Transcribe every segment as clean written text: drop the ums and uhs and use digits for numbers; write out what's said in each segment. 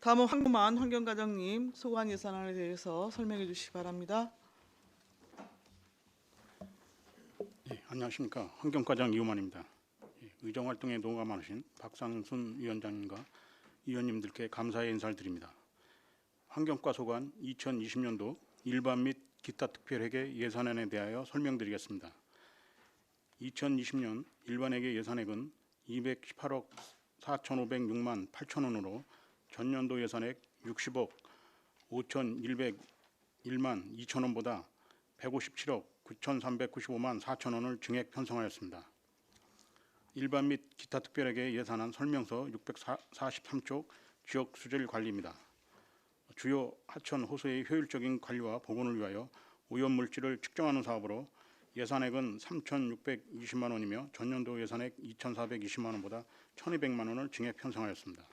다음은 황교안 환경과장님 소관 예산안에 대해서 설명해 주시기 바랍니다. 네, 안녕하십니까. 환경과장 이호만입니다. 의정활동에 노고가 많으신 박상순 위원장님과 위원님들께 감사의 인사를 드립니다. 환경과 소관 2020년도 일반 및 기타 특별회계 예산안에 대하여 설명드리겠습니다. 2020년 일반회계 예산액은 218억 4,506만 8천원으로 전년도 예산액 60억 5,101만 2천원보다 157억 9,395만 4천원을 증액 편성하였습니다. 일반 및 기타 특별회계 예산안 설명서 643쪽 지역 수질 관리입니다. 주요 하천 호수의 효율적인 관리와 복원을 위하여 오염물질을 측정하는 사업으로 예산액은 3,620만 원이며 전년도 예산액 2,420만 원보다 1,200만 원을 증액 편성하였습니다.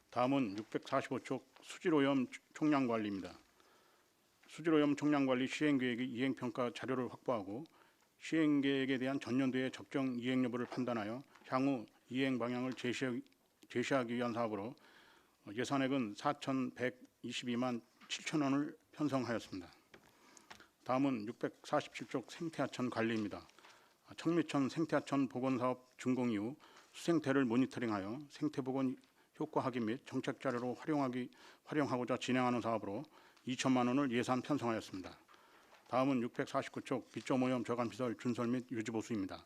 다음은 645쪽 수질오염 총량관리입니다. 수질오염 총량관리 시행계획의 이행평가 자료를 확보하고 시행계획에 대한 전년도의 적정 이행 여부를 판단하여 향후 이행 방향을 제시하기 위한 사업으로 예산액은 4,122만 7천원을 편성하였습니다. 다음은 647쪽 생태하천 관리입니다. 청미천 생태하천 복원사업 준공 이후 수생태를 모니터링하여 생태복원 효과 확인 및 정책 자료로 활용하고자 진행하는 사업으로 2천만 원을 예산 편성하였습니다. 다음은 649쪽 비점오염 저감시설 준설 및 유지 보수입니다.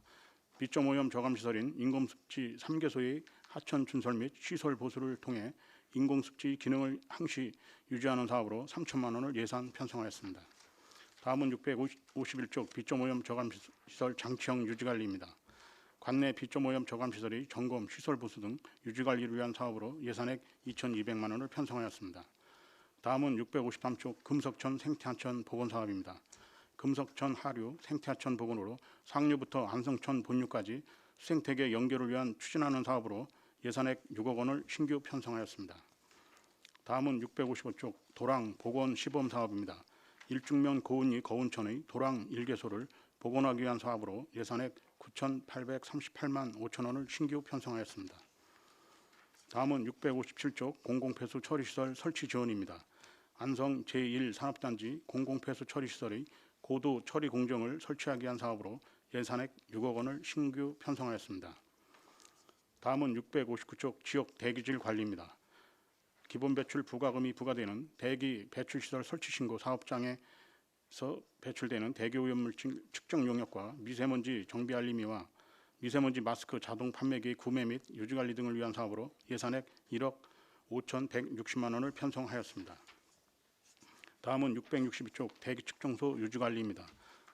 비점오염 저감시설인 인공습지 3개소의 하천 준설 및 시설 보수를 통해 인공습지 기능을 항시 유지하는 사업으로 3천만 원을 예산 편성하였습니다. 다음은 651쪽 비점오염 저감시설 장치형 유지관리입니다. 관내 비점오염 저감시설의 점검, 시설 보수 등 유지관리를 위한 사업으로 예산액 2,200만 원을 편성하였습니다. 다음은 653쪽 금석천 생태하천 복원 사업입니다. 금석천 하류 생태하천 복원으로 상류부터 안성천 본류까지 수생태계 연결을 위한 추진하는 사업으로 예산액 6억 원을 신규 편성하였습니다. 다음은 655쪽 도랑 복원 시범 사업입니다. 일중면 고운리 거운천의 도랑 1개소를 복원하기 위한 사업으로 예산액 9,838만 5천 원을 신규 편성하였습니다. 다음은 657쪽 공공폐수 처리시설 설치 지원입니다. 안성 제1산업단지 공공폐수 처리시설의 고도 처리 공정을 설치하기 위한 사업으로 예산액 6억 원을 신규 편성하였습니다. 다음은 659쪽 지역 대기질 관리입니다. 기본 배출 부과금이 부과되는 대기 배출시설 설치 신고 사업장에서 배출되는 대기 오염물질 측정 용역과 미세먼지 정비 알림이와 미세먼지 마스크 자동 판매기 구매 및 유지관리 등을 위한 사업으로 예산액 1억 5,160만 원을 편성하였습니다. 다음은 662쪽 대기 측정소 유지관리입니다.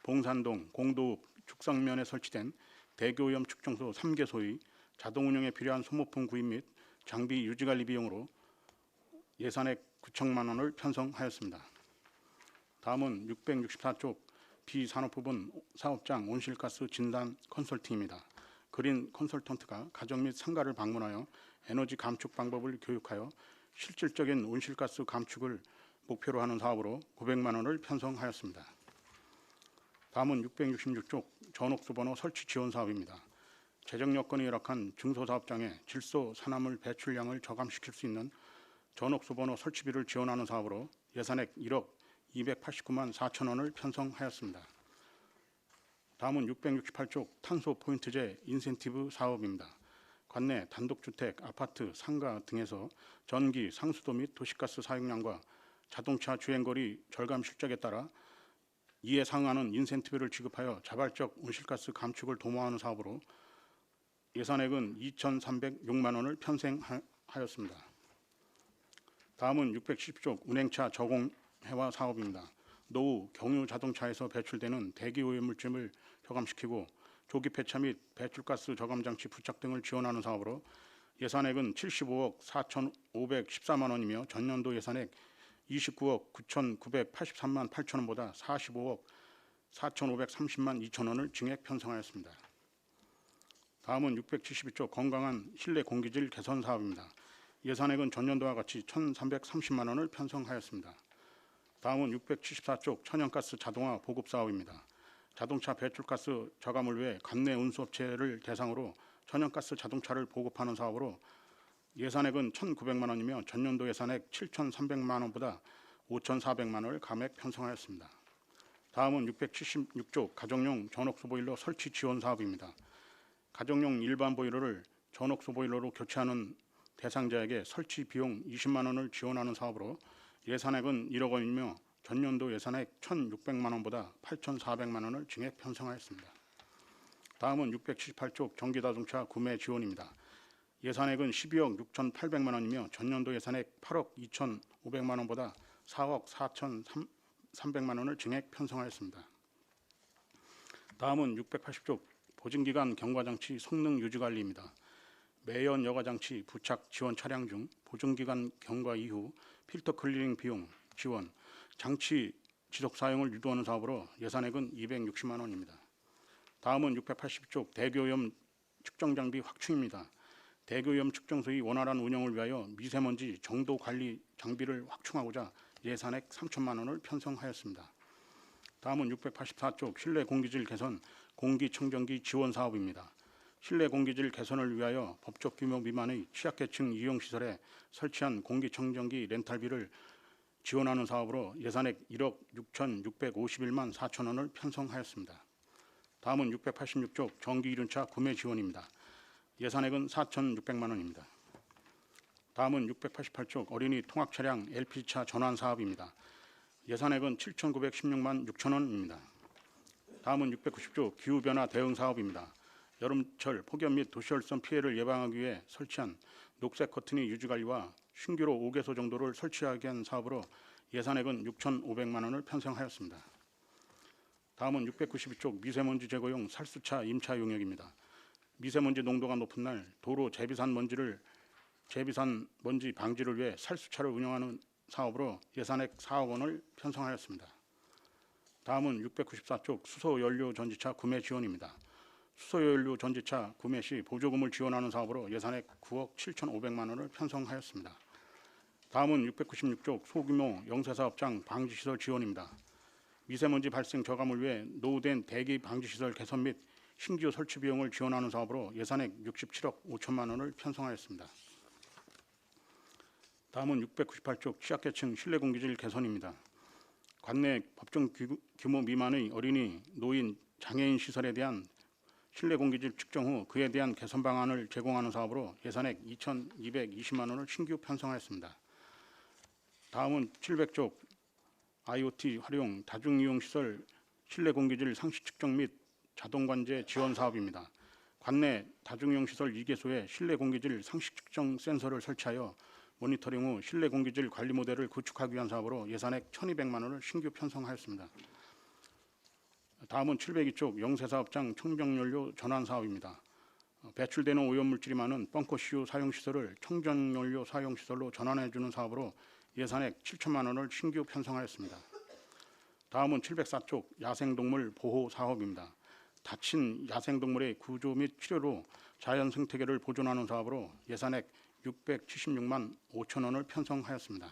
봉산동 공도읍 죽상면에 설치된 대기오염 측정소 3개소의 자동 운영에 필요한 소모품 구입 및 장비 유지관리 비용으로 예산액 9천만 원을 편성하였습니다. 다음은 664쪽 비산업부분 사업장 온실가스 진단 컨설팅입니다. 그린 컨설턴트가 가정 및 상가를 방문하여 에너지 감축 방법을 교육하여 실질적인 온실가스 감축을 목표로 하는 사업으로 900만 원을 편성하였습니다. 다음은 666쪽 전옥수번호 설치 지원 사업입니다. 재정 여건이 열악한 중소사업장에 질소 산화물 배출량을 저감시킬 수 있는 전옥수번호 설치비를 지원하는 사업으로 예산액 1억 289만 4천 원을 편성하였습니다. 다음은 668쪽 탄소 포인트제 인센티브 사업입니다. 관내 단독주택, 아파트, 상가 등에서 전기, 상수도 및 도시가스 사용량과 자동차 주행거리 절감 실적에 따라 이에 상응하는 인센티브를 지급하여 자발적 온실가스 감축을 도모하는 사업으로 예산액은 2,306만 원을 편성하였습니다. 다음은 610쪽 운행차 저공해와 사업입니다. 노후 경유 자동차에서 배출되는 대기 오염물질을 저감시키고 조기 폐차 및 배출가스 저감 장치 부착 등을 지원하는 사업으로 예산액은 75억 4,514만 원이며 전년도 예산액 29억 9,983만 8천 원보다 45억 4,530만 2천 원을 증액 편성하였습니다. 다음은 672쪽 건강한 실내 공기질 개선 사업입니다. 예산액은 전년도와 같이 1,330만 원을 편성하였습니다. 다음은 674쪽 천연가스 자동화 보급 사업입니다. 자동차 배출가스 저감을 위해 관내 운수업체를 대상으로 천연가스 자동차를 보급하는 사업으로 예산액은 1,900만 원이며 전년도 예산액 7,300만 원보다 5,400만 원을 감액 편성하였습니다. 다음은 676조 가정용 전옥수 보일러 설치 지원 사업입니다. 가정용 일반 보일러를 전옥수 보일러로 교체하는 대상자에게 설치 비용 20만 원을 지원하는 사업으로 예산액은 1억 원이며 전년도 예산액 1,600만 원보다 8,400만 원을 증액 편성하였습니다. 다음은 678조 전기자동차 구매 지원입니다. 예산액은 12억 6,800만 원이며 전년도 예산액 8억 2,500만 원보다 4억 4,300만 원을 증액 편성하였습니다. 다음은 680조 보증기간 경과장치 성능 유지관리입니다. 매연 여과장치 부착 지원 차량 중 보증기간 경과 이후 필터 클리닝 비용 지원, 장치 지속 사용을 유도하는 사업으로 예산액은 260만 원입니다. 다음은 680조 대기오염 측정 장비 확충입니다. 대기오염 측정소의 원활한 운영을 위하여 미세먼지 정도 관리 장비를 확충하고자 예산액 3천만 원을 편성하였습니다. 다음은 684조 실내 공기질 개선 공기청정기 지원 사업입니다. 실내 공기질 개선을 위하여 법적 규모 미만의 취약계층 이용시설에 설치한 공기청정기 렌탈비를 지원하는 사업으로 예산액 1억 6,651만 4천 원을 편성하였습니다. 다음은 686조 전기이륜차 구매 지원입니다. 예산액은 4,600만 원입니다. 다음은 688조 어린이 통학차량 LP차 전환 사업입니다. 예산액은 7,916만 6천 원입니다. 다음은 690조 기후변화 대응 사업입니다. 여름철 폭염 및 도시열선 피해를 예방하기 위해 설치한 녹색 커튼이 유지관리와 신규로 5개소 정도를 설치하기 위한 사업으로 예산액은 6,500만 원을 편성하였습니다. 다음은 692조 미세먼지 제거용 살수차 임차 용역입니다. 미세먼지 농도가 높은 날 도로 재비산 먼지 방지를 위해 살수차를 운영하는 사업으로 예산액 4억 원을 편성하였습니다. 다음은 694조 수소연료 전지차 구매 지원입니다. 수소연료 전지차 구매 시 보조금을 지원하는 사업으로 예산액 9억 7,500만 원을 편성하였습니다. 다음은 696조 소규모 영세사업장 방지시설 지원입니다. 미세먼지 발생 저감을 위해 노후된 대기 방지시설 개선 및 신규 설치 비용을 지원하는 사업으로 예산액 67억 5천만 원을 편성하였습니다. 다음은 698조 취약계층 실내공기질 개선입니다. 관내 법정 규모 미만의 어린이, 노인, 장애인 시설에 대한 실내공기질 측정 후 그에 대한 개선 방안을 제공하는 사업으로 예산액 2,220만 원을 신규 편성하였습니다. 다음은 700조 IoT 활용 다중이용시설 실내공기질 상시 측정 및 자동관제 지원 사업입니다. 관내 다중이용시설 2개소에 실내공기질 상시 측정 센서를 설치하여 모니터링 후 실내공기질 관리 모델을 구축하기 위한 사업으로 예산액 1,200만 원을 신규 편성하였습니다. 다음은 702조 영세사업장 청정연료 전환 사업입니다. 배출되는 오염물질이 많은 벙커CU 사용시설을 청정연료 사용시설로 전환해주는 사업으로 예산액 7천만 원을 신규 편성하였습니다. 다음은 704조 야생동물 보호 사업입니다. 다친 야생동물의 구조 및 치료로 자연 생태계를 보존하는 사업으로 예산액 676만 5천 원을 편성하였습니다.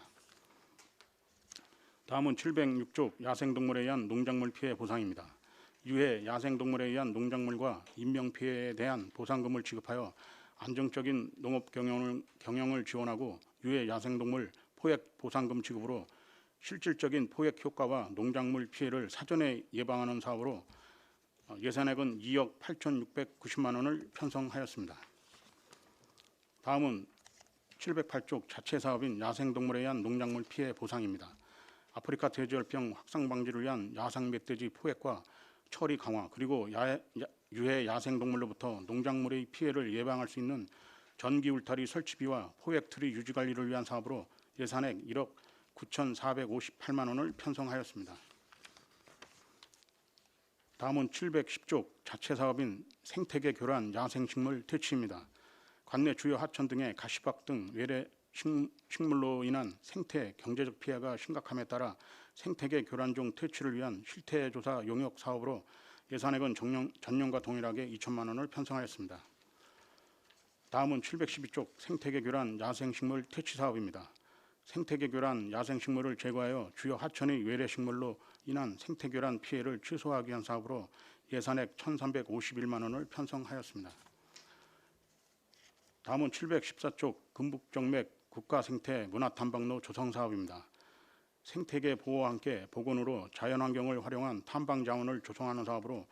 다음은 706조 야생동물에 의한 농작물 피해 보상입니다. 이후에 야생동물에 의한 농작물과 인명피해에 대한 보상금을 지급하여 안정적인 농업 경영을 지원하고 유해 야생동물 포획 보상금 지급으로 실질적인 포획 효과와 농작물 피해를 사전에 예방하는 사업으로 예산액은 2억 8,690만 원을 편성하였습니다. 다음은 708조 자체 사업인 야생동물에 의한 농작물 피해 보상입니다. 아프리카 돼지열병 확산 방지를 위한 야생 멧돼지 포획과 처리 강화 그리고 유해 야생동물로부터 농작물의 피해를 예방할 수 있는 전기 울타리 설치비와 포획 트리 유지 관리를 위한 사업으로 예산액 1억 9,458만 원을 편성하였습니다. 다음은 710조 자체 사업인 생태계 교란 야생식물 퇴치입니다. 관내 주요 하천 등의 가시박 등 외래 식물로 인한 생태 경제적 피해가 심각함에 따라 생태계 교란종 퇴치를 위한 실태 조사 용역 사업으로 예산액은 전년과 동일하게 2천만 원을 편성하였습니다. 다음은 712조 생태계 교란 야생식물 퇴치 사업입니다. 생태계 교란 야생식물을 제거하여 주요 하천의 외래 식물로 인한 생태교란 피해를 최소화하기 위한 사업으로 예산액 1,351만 원을 편성하였습니다. 다음은 714쪽 금북정맥 국가생태 문화탐방로 조성 사업입니다. 생태계 보호와 함께 복원으로 자연환경을 활용한 탐방 자원을 조성하는 사업으로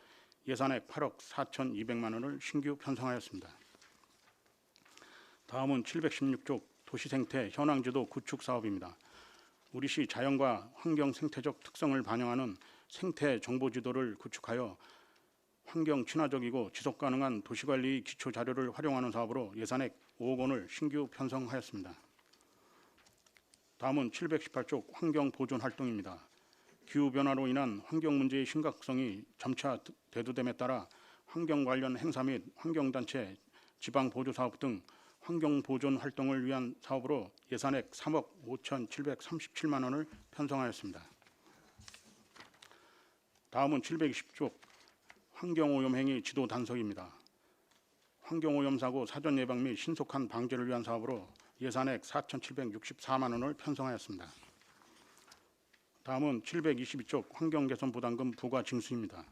예산액 8억 4,200만 원을 신규 편성하였습니다. 다음은 716쪽 도시생태 현황지도 구축 사업입니다. 우리시 자연과 환경 생태적 특성을 반영하는 생태 정보지도를 구축하여 환경 친화적이고 지속 가능한 도시관리 기초 자료를 활용하는 사업으로 예산액 5억 원을 신규 편성하였습니다. 다음은 718쪽 환경 보존 활동입니다. 기후 변화로 인한 환경 문제의 심각성이 점차 대두됨에 따라 환경 관련 행사 및 환경단체, 지방 보조 사업 등 환경 보존 활동을 위한 사업으로 예산액 3억 5,737만 원을 편성하였습니다. 다음은 720쪽 환경오염 행위 지도 단속입니다. 환경오염 사고 사전 예방 및 신속한 방지를 위한 사업으로 예산액 4,764만 원을 편성하였습니다. 다음은 722쪽 환경개선 부담금 부과 징수입니다.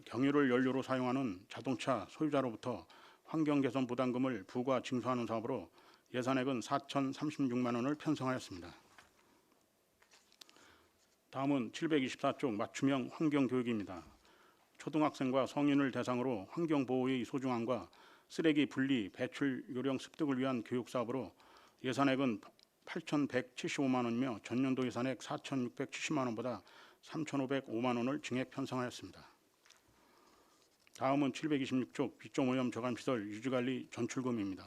경유를 연료로 사용하는 자동차 소유자로부터 환경개선 부담금을 부과 징수하는 사업으로 예산액은 4,036만 원을 편성하였습니다. 다음은 724쪽 맞춤형 환경교육입니다. 초등학생과 성인을 대상으로 환경보호의 소중함과 쓰레기 분리, 배출 요령 습득을 위한 교육사업으로 예산액은 8,175만 원이며 전년도 예산액 4,670만 원보다 3,505만 원을 증액 편성하였습니다. 다음은 726쪽 비점오염 저감시설 유지관리 전출금입니다.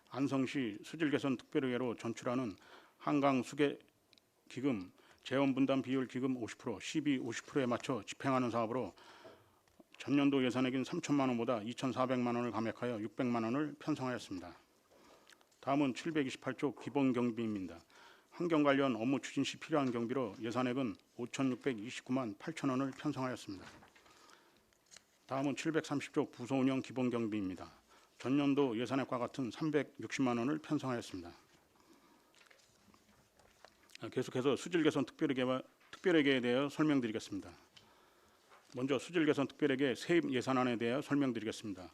안성시 수질개선 특별회계로 전출하는 한강수계기금 재원분담 비율 기금 50%, 시비 50%에 맞춰 집행하는 사업으로 전년도 예산액인 3천만 원보다 2,400만 원을 감액하여 600만 원을 편성하였습니다. 다음은 728쪽 기본경비입니다. 환경 관련 업무 추진 시 필요한 경비로 예산액은 5,629만 8천 원을 편성하였습니다. 다음은 730쪽 부서운영 기본경비입니다. 전년도 예산액과 같은 360만 원을 편성하였습니다. 계속해서 수질개선 특별회계에 대해 설명드리겠습니다. 먼저 수질개선 특별회계 세입 예산안에 대해 설명드리겠습니다.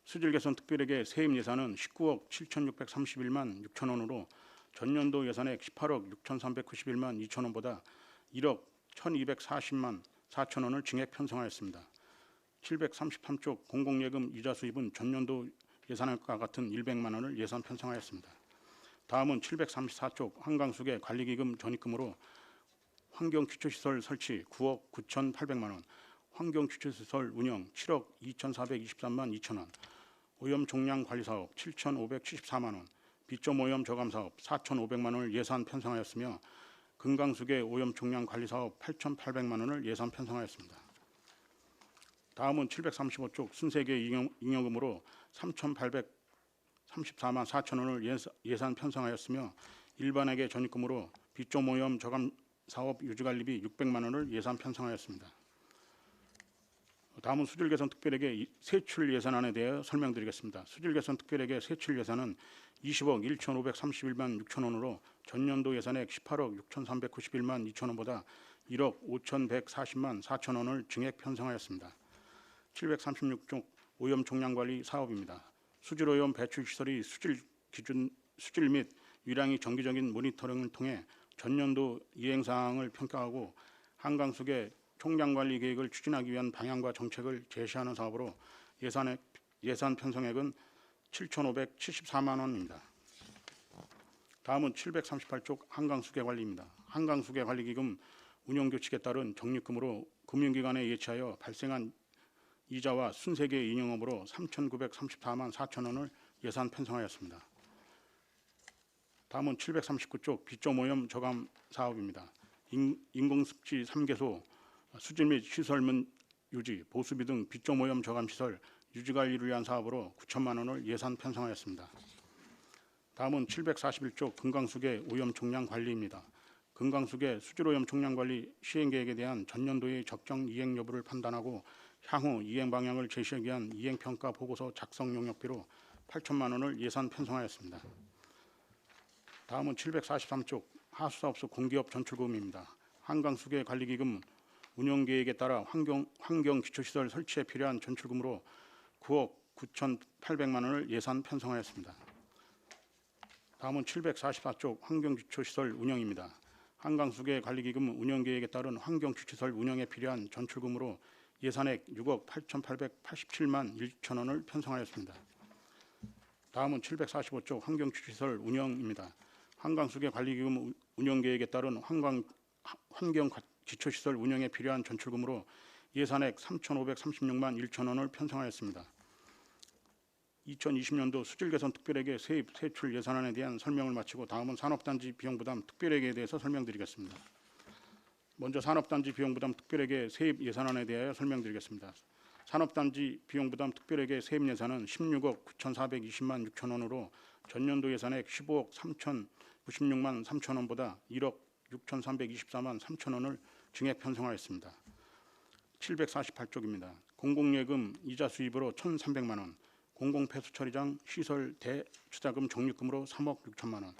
수질개선 특별회계 세입 예산은 19억 7,631만 6천 원으로 전년도 예산액 18억 6,391만 2천 원보다 1억 1,240만 4천 원을 증액 편성하였습니다. 733쪽 공공예금 이자 수입은 전년도 예산액과 같은 100만 원을 예산 편성하였습니다. 다음은 734쪽 한강수계 관리기금 전입금으로 환경규초시설 설치 9억 9,800만 원, 환경규초시설 운영 7억 2,423만 2천 원, 오염종량관리사업 7,574만 원, 비점오염 저감사업 4,500만 원을 예산 편성하였으며 금강수계 오염종량관리사업 8,800만 원을 예산 편성하였습니다. 다음은 735쪽 순세계 잉여금으로 3,834만 4천 원을 예산 편성하였으며 일반회계 전입금으로 비점오염 저감 사업 유지관리비 600만 원을 예산 편성하였습니다. 다음은 수질개선 특별회계 세출 예산안에 대해 설명드리겠습니다. 수질개선 특별회계 세출 예산은 20억 1,531만 6천 원으로 전년도 예산액 18억 6,391만 2천 원보다 1억 5,140만 4천 원을 증액 편성하였습니다. 736쪽 오염 총량관리 사업입니다. 수질오염 배출시설의 수질 및 유량이 정기적인 모니터링을 통해 전년도 이행사항을 평가하고 한강수계 총량관리 계획을 추진하기 위한 방향과 정책을 제시하는 사업으로 예산 편성액은 7,574만 원입니다. 다음은 738쪽 한강수계관리입니다. 한강수계관리기금 운영규칙에 따른 적립금으로 금융기관에 예치하여 발생한 이자와 순세계 인용업으로 3,934만 4천 원을 예산 편성하였습니다. 다음은 739쪽 비점오염 저감 사업입니다. 인공습지 3개소 수질 및 시설물 유지, 보수비 등 비점오염 저감 시설 유지관리를 위한 사업으로 9천만 원을 예산 편성하였습니다. 다음은 741쪽 금강수계 오염 총량 관리입니다. 금강수계 수질오염 총량 관리 시행계획에 대한 전년도의 적정 이행 여부를 판단하고 향후 이행 방향을 제시하기 위한 이행평가 보고서 작성 용역비로 8천만 원을 예산 편성하였습니다. 다음은 743쪽 하수사업소 공기업 전출금입니다. 한강수계 관리기금 운영계획에 따라 환경기초시설 설치에 필요한 전출금으로 9억 9,800만 원을 예산 편성하였습니다. 다음은 744쪽 환경기초시설 운영입니다. 한강수계관리기금 운영계획에 따른 환경기초시설 운영에 필요한 전출금으로 예산액 6억 8,887만 1천 원을 편성하였습니다. 다음은 745쪽 환경기초시설 운영입니다. 한강수계관리기금 운영계획에 따른 환경기초시설 운영에 필요한 전출금으로 예산액 3,536만 1천 원을 편성하였습니다. 2020년도 수질개선 특별회계 세입 세출 예산안에 대한 설명을 마치고 다음은 산업단지 비용부담 특별회계에 대해서 설명드리겠습니다. 먼저 산업단지 비용부담 특별회계 세입 예산안에 대하여 설명드리겠습니다. 산업단지 비용부담 특별회계 세입 예산은 16억 9,420만 6천 원으로 전년도 예산액 15억 3,096만 3천 원보다 1억 6,324만 3천 원을 증액 편성하였습니다. 748쪽입니다. 공공예금 이자 수입으로 1,300만 원, 공공폐수처리장 시설 대투자금 적립금으로 3억 6천만 원,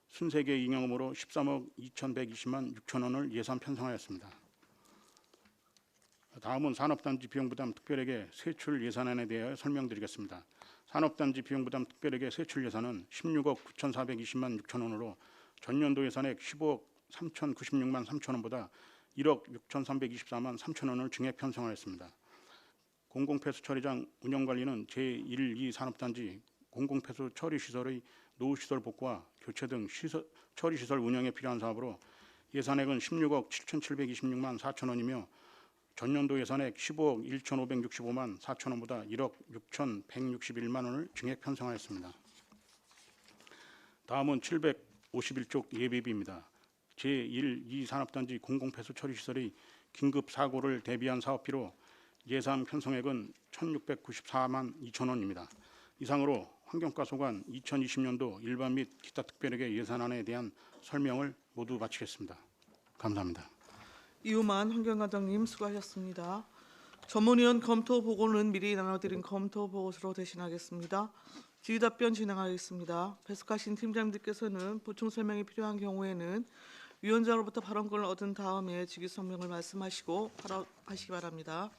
순세계 잉여금으로 13억 2,120만 6천 원을 예산 편성하였습니다. 다음은 산업단지 비용부담 특별회계 세출 예산안에 대하여 설명드리겠습니다. 산업단지 비용부담 특별회계 세출 예산은 16억 9,420만 6천 원으로 전년도 예산액 15억 3,096만 3천 원보다 1억 6,324만 3천 원을 증액 편성하였습니다. 공공폐수처리장 운영관리는 제1, 2 산업단지 공공폐수 처리시설의 노후시설 복구와 교체 등 처리시설 운영에 필요한 사업으로 예산액은 16억 7,726만 4천 원이며 전년도 예산액 15억 1,565만 4천 원보다 1억 6,161만 원을 증액 편성하였습니다. 다음은 751쪽 예비비입니다. 제1, 2 산업단지 공공폐수 처리시설의 긴급 사고를 대비한 사업비로 예산 편성액은 1,694만 2천 원입니다. 이상으로 환경과 소관 2020년도 일반 및 기타 특별회계 예산안에 대한 설명을 모두 마치겠습니다. 감사합니다. 이우만 환경과장님 수고하셨습니다. 전문위원 검토 보고는 미리 나눠드린 검토 보고서로 대신하겠습니다. 질의답변 진행하겠습니다. 배석하신 팀장님들께서는 보충 설명이 필요한 경우에는 위원장으로부터 발언권을 얻은 다음에 직위 성명을 말씀하시고 발언하시기 바랍니다.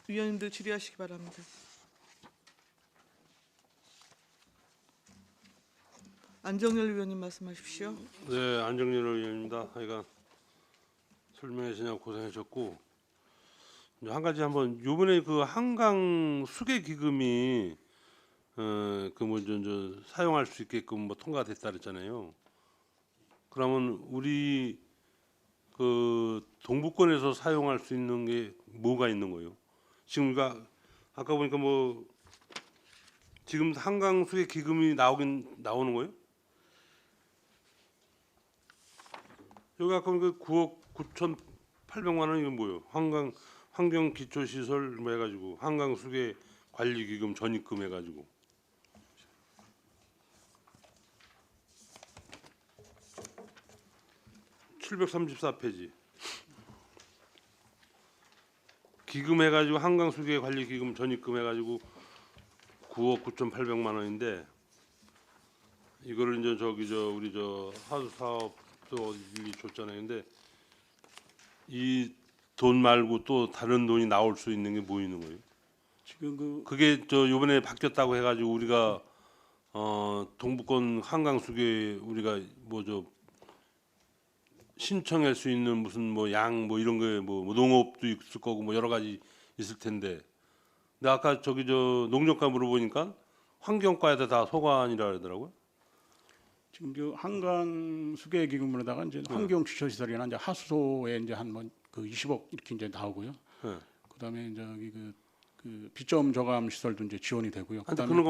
위원님들 질의하시기 바랍니다. 안정열 위원님 말씀하십시오. 네, 안정열 의원입니다. 하여간 설명해 주냐고 고생하셨고 이제 한 가지 한번 요번에 그 한강 수계 기금이 저 사용할 수 있게끔 뭐 통과됐다 그랬잖아요. 그러면 우리 그 동부권에서 사용할 수 있는 게 뭐가 있는 거예요? 지금 우리가 아까 보니까 뭐 지금 한강 수계 기금이 나오는 거예요? 여기 아까 그 9억 9,800만 원 이건 뭐예요? 환경 기초 시설 뭐 해가지고 한강 수계 관리 기금 전입금 해가지고 734페이지 기금 해가지고 한강 수계 관리 기금 전입금 해가지고 9억 9,800만 원인데 이거를 이제 우리 하수 사업도 일리 줬잖아요. 근데 이 돈 말고 또 다른 돈이 나올 수 있는 게 뭐 있는 거예요? 지금 그게 요번에 바뀌었다고 해가지고 우리가 동부권 한강 수계 우리가 신청할 수 있는 무슨 뭐 양 뭐 이런 거에 뭐 농업도 있을 거고 뭐 여러 가지 있을 텐데 근데 아까 농정과 물어보니까 환경과에다 다 소관이라 그러더라고요. 지금 한강 수계 기금으로다가 이제 환경 주처 시설이나 이제 하수소에 이제 그 20억 이렇게 이제 나오고요. 네. 그다음에 저기 그 비점 저감 시설도 이제 지원이 되고요. 근데 그다음에 그런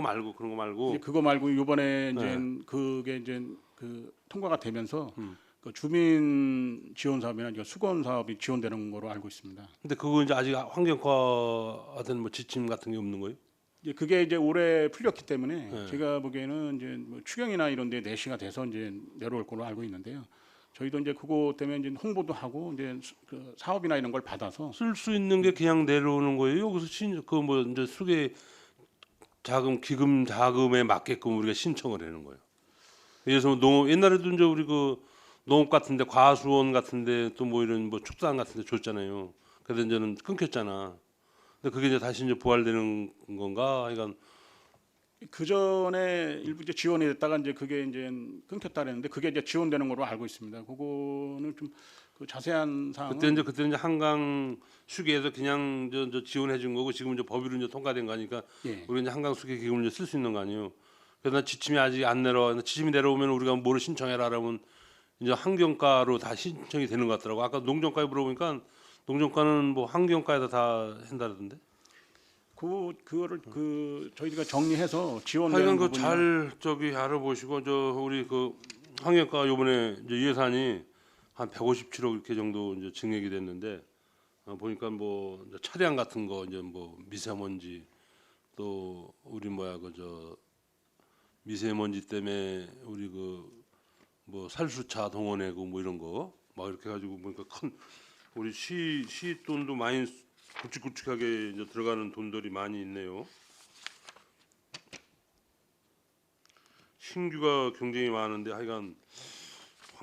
거 말고 이제 그거 말고 이번에 이제 네. 그게 이제 그 통과가 되면서 그 주민 지원 사업이나 이제 수건 사업이 지원되는 거로 알고 있습니다. 근데 그거 이제 아직 환경과한테는 뭐 지침 같은 게 없는 거예요? 이제 그게 이제 올해 풀렸기 때문에 네. 제가 보기에는 이제 뭐 추경이나 이런 데 내시가 돼서 이제 내려올 걸로 알고 있는데요. 저희도 이제 그거 때문에 이제 홍보도 하고 이제 그 사업이나 이런 걸 받아서 쓸 수 있는 게 그냥 내려오는 거예요. 여기서 이제 수계 기금 자금에 맞게끔 우리가 신청을 하는 거예요. 그래서 옛날에도 이제 우리 그 농업 같은데 과수원 같은데 또 뭐 이런 뭐 축산 같은데 줬잖아요. 그래서 이제는 끊겼잖아. 근데 그게 이제 다시 이제 부활되는 건가? 그러니까 그 전에 일부 이제 지원이 됐다가 이제 그게 이제 끊겼다 그랬는데 그게 이제 지원되는 걸로 알고 있습니다. 그거는 좀 그 자세한 사항은 그때 이제 한강 수계에서 그냥 저 지원해 준 거고 지금 이제 법위로 이제 통과된 거니까 예. 우리 이제 한강 수계 기금을 이제 쓸 수 있는 거 아니에요. 그래서 나 지침이 아직 안 내려와. 지침이 내려오면 우리가 뭐를 신청해라 그러면 이제 환경과로 다 신청이 되는 것 같더라고. 아까 농정과에 물어보니까 농정과는 뭐 환경과에다 다 한다던데. 그거를 그 저희가 정리해서 지원되는 하여간 그 부분이나 잘 저기 알아보시고 저 우리 그 환경과 요번에 이제 예산이 한 157억 이렇게 정도 이제 증액이 됐는데 보니까 뭐 이제 차량 같은 거 이제 뭐 미세먼지 또 우리 뭐야 그 저 미세먼지 때문에 우리 그 뭐 살수차 동원해고 뭐 이런 거 막 이렇게 가지고 보니까 큰 우리 시 돈도 많이 굵직굵직하게 이제 들어가는 돈들이 많이 있네요. 신규가 굉장히 많은데 하여간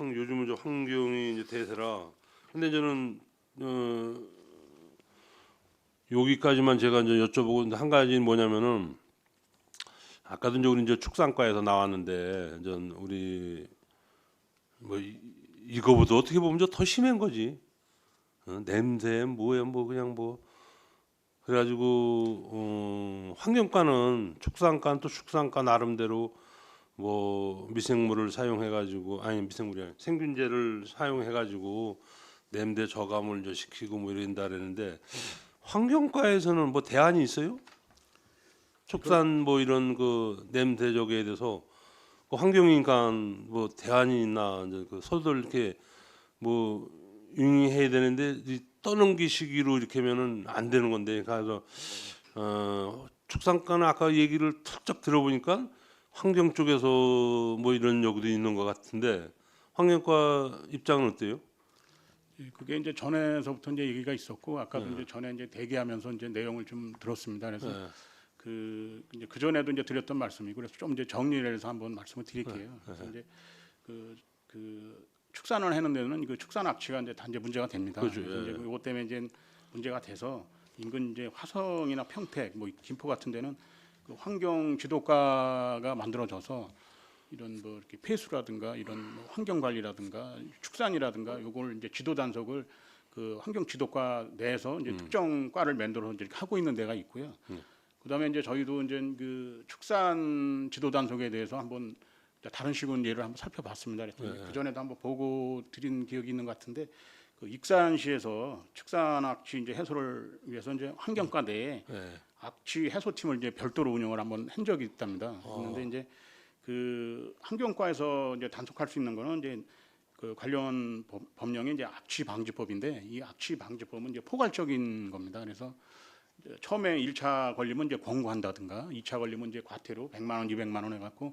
요즘은 저 환경이 이제 대세라. 근데 저는 여기까지만 제가 이제 여쭤보고 한 가지는 뭐냐면은 아까도 이제 우리 이제 축산과에서 나왔는데 전 우리 뭐 이거보다 어떻게 보면 더 심한 거지. 냄새 뭐야 뭐 그냥 뭐 그래가지고 환경과는 축산과 또 축산과 나름대로 뭐 미생물을 사용해가지고 아니 미생물이 아니라 생균제를 사용해가지고 냄새 저감을 이제 시키고 뭐 이런다 그러는데 환경과에서는 뭐 대안이 있어요? 축산 뭐 이런 그 냄새 저기에 대해서 그 환경이니까 뭐 대안이 있나 이제 그 서들 이렇게 뭐 유의해야 되는데 이 떠넘기시기로 이렇게 하면은 안 되는 건데 그래서 축산과는 아까 얘기를 툭쩍 들어보니까 환경 쪽에서 뭐 이런 요구도 있는 것 같은데 환경과 입장은 어때요? 예, 그게 이제 전에서부터 이제 얘기가 있었고 아까도 이제 전에 이제 대기하면서 이제 내용을 좀 들었습니다. 그래서 네. 그 전에도 이제 드렸던 말씀이고 그래서 좀 이제 정리를 해서 한번 말씀을 드릴게요. 그래서 이제 그 축산을 하는 데는 그 축산 악취가 이제 단지 문제가 됩니다. 그렇죠. 그래서 이제 예. 그것 때문에 이제 문제가 돼서 인근 이제 화성이나 평택 뭐 김포 같은 데는 그 환경 지도과가 만들어져서 이런 뭐 이렇게 폐수라든가 이런 뭐 환경 관리라든가 축산이라든가 요걸 이제 지도 단속을 그 환경 지도과 내에서 이제 특정 과를 만들어서 이렇게 하고 있는 데가 있고요. 그다음에 이제 저희도 이제 그 축산 지도 단속에 대해서 한번 다른 시군 예를 한번 살펴봤습니다. 그랬더니 그 전에도 한번 보고 드린 기억이 있는 것 같은데 그 익산시에서 축산 악취 이제 해소를 위해서 이제 환경과 내에 악취 해소팀을 이제 별도로 운영을 한번 한 적이 있답니다. 그런데 이제 그 환경과에서 이제 단속할 수 있는 거는 이제 그 관련 법령이 이제 악취 방지법인데 이 악취 방지법은 이제 포괄적인 겁니다. 그래서 이제 처음에 1차 걸리면 이제 권고한다든가 2차 걸리면 이제 과태료 100만 원, 200만 원 해갖고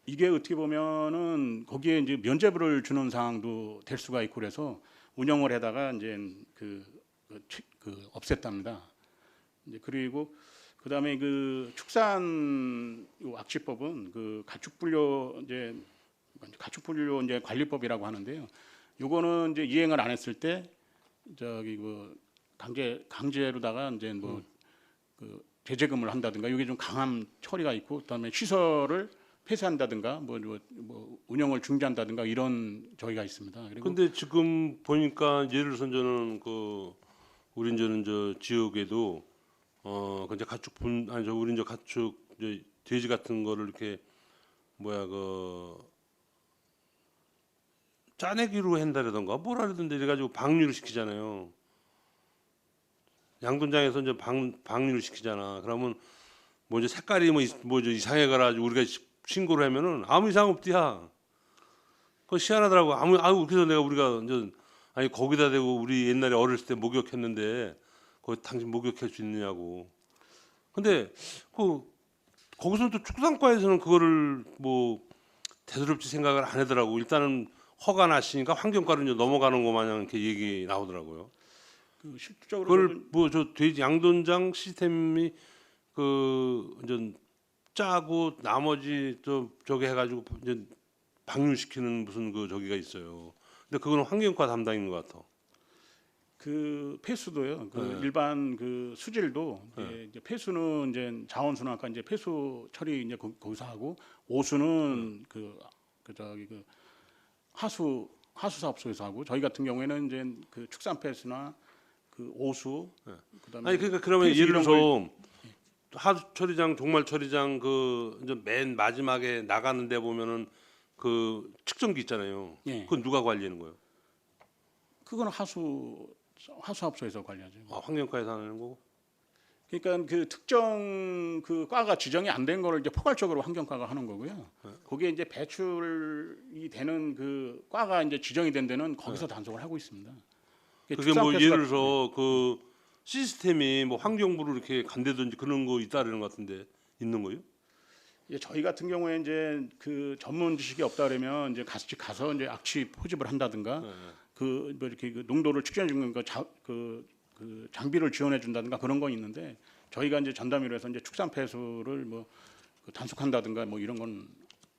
이게 어떻게 보면은 거기에 이제 면죄부를 주는 상황도 될 수가 있고 그래서 운영을 하다가 이제 그 없앴답니다. 이제 그리고 그다음에 그 축산 악취법은 그 가축분료 이제 관리법이라고 하는데요. 요거는 이제 이행을 안 했을 때 저기 그 강제로다가 이제 뭐 그 제재금을 한다든가 이게 좀 강한 처리가 있고 그다음에 시설을 폐쇄한다든가 뭐 운영을 중지한다든가 이런 저희가 있습니다. 그리고 근데 지금 보니까 예를 들어서 저는 그 우리 이제는 저 지역에도 이제 가축 아니 저 우리 이제 가축 이제 돼지 같은 거를 이렇게 뭐야 그 짜내기로 한다라던가 뭐라 그러던데 이래가지고 방류를 시키잖아요. 양돈장에서 이제 방류를 시키잖아. 그러면 뭐 이제 색깔이 뭐 이상해가지고 우리가 신고를 하면은 아무 이상 없디야. 그거 희한하더라고. 그래서 우리가 이제 아니 거기다 대고 우리 옛날에 어렸을 때 목욕했는데 거기 당신 목욕할 수 있느냐고. 근데 거기서는 또 축산과에서는 그거를 뭐 대수롭지 생각을 안 하더라고. 일단은 허가 났으니까 환경과로 이제 넘어가는 거 마냥 이렇게 얘기 나오더라고요. 그 실질적으로 그걸 뭐 저 돼지 양돈장 시스템이 그 이제 짜고 나머지 저기 해가지고 이제 방류시키는 무슨 그 저기가 있어요. 근데 그거는 환경과 담당인 것 같아. 그 폐수도요. 그 네. 일반 그 수질도 이제 폐수는 이제 자원순환과 이제 폐수 처리 이제 거기서 하고 오수는 그 저기 그 하수 사업소에서 하고 저희 같은 경우에는 이제 그 축산 폐수나 그 오수 그다음에 아니 그러니까 그러면 폐수 예를 이런 들어서 하수 처리장, 종말 처리장 그 이제 맨 마지막에 나가는 데 보면은 그 측정기 있잖아요. 예. 그건 누가 관리하는 거예요? 그거는 하수사업소에서 관리하죠. 아, 환경과에서 하는 거고. 그러니까 그 특정 그 과가 지정이 안 된 거를 이제 포괄적으로 환경과가 하는 거고요. 거기에 이제 배출이 되는 그 과가 이제 지정이 된 데는 거기서 단속을 하고 있습니다. 그게 뭐 예를 들어서 그 시스템이 뭐 환경부로 이렇게 간다든지 그런 거 있다는 것 같은데 있는 거예요? 저희 같은 경우에 이제 그 전문 지식이 없다 그러면 이제 가서 이제 악취 포집을 한다든가 그 뭐 이렇게 그 농도를 측정해 주는 그 장비를 지원해 준다든가 그런 건 있는데 저희가 이제 전담위로 해서 이제 축산 폐수를 뭐 그 단속한다든가 뭐 이런 건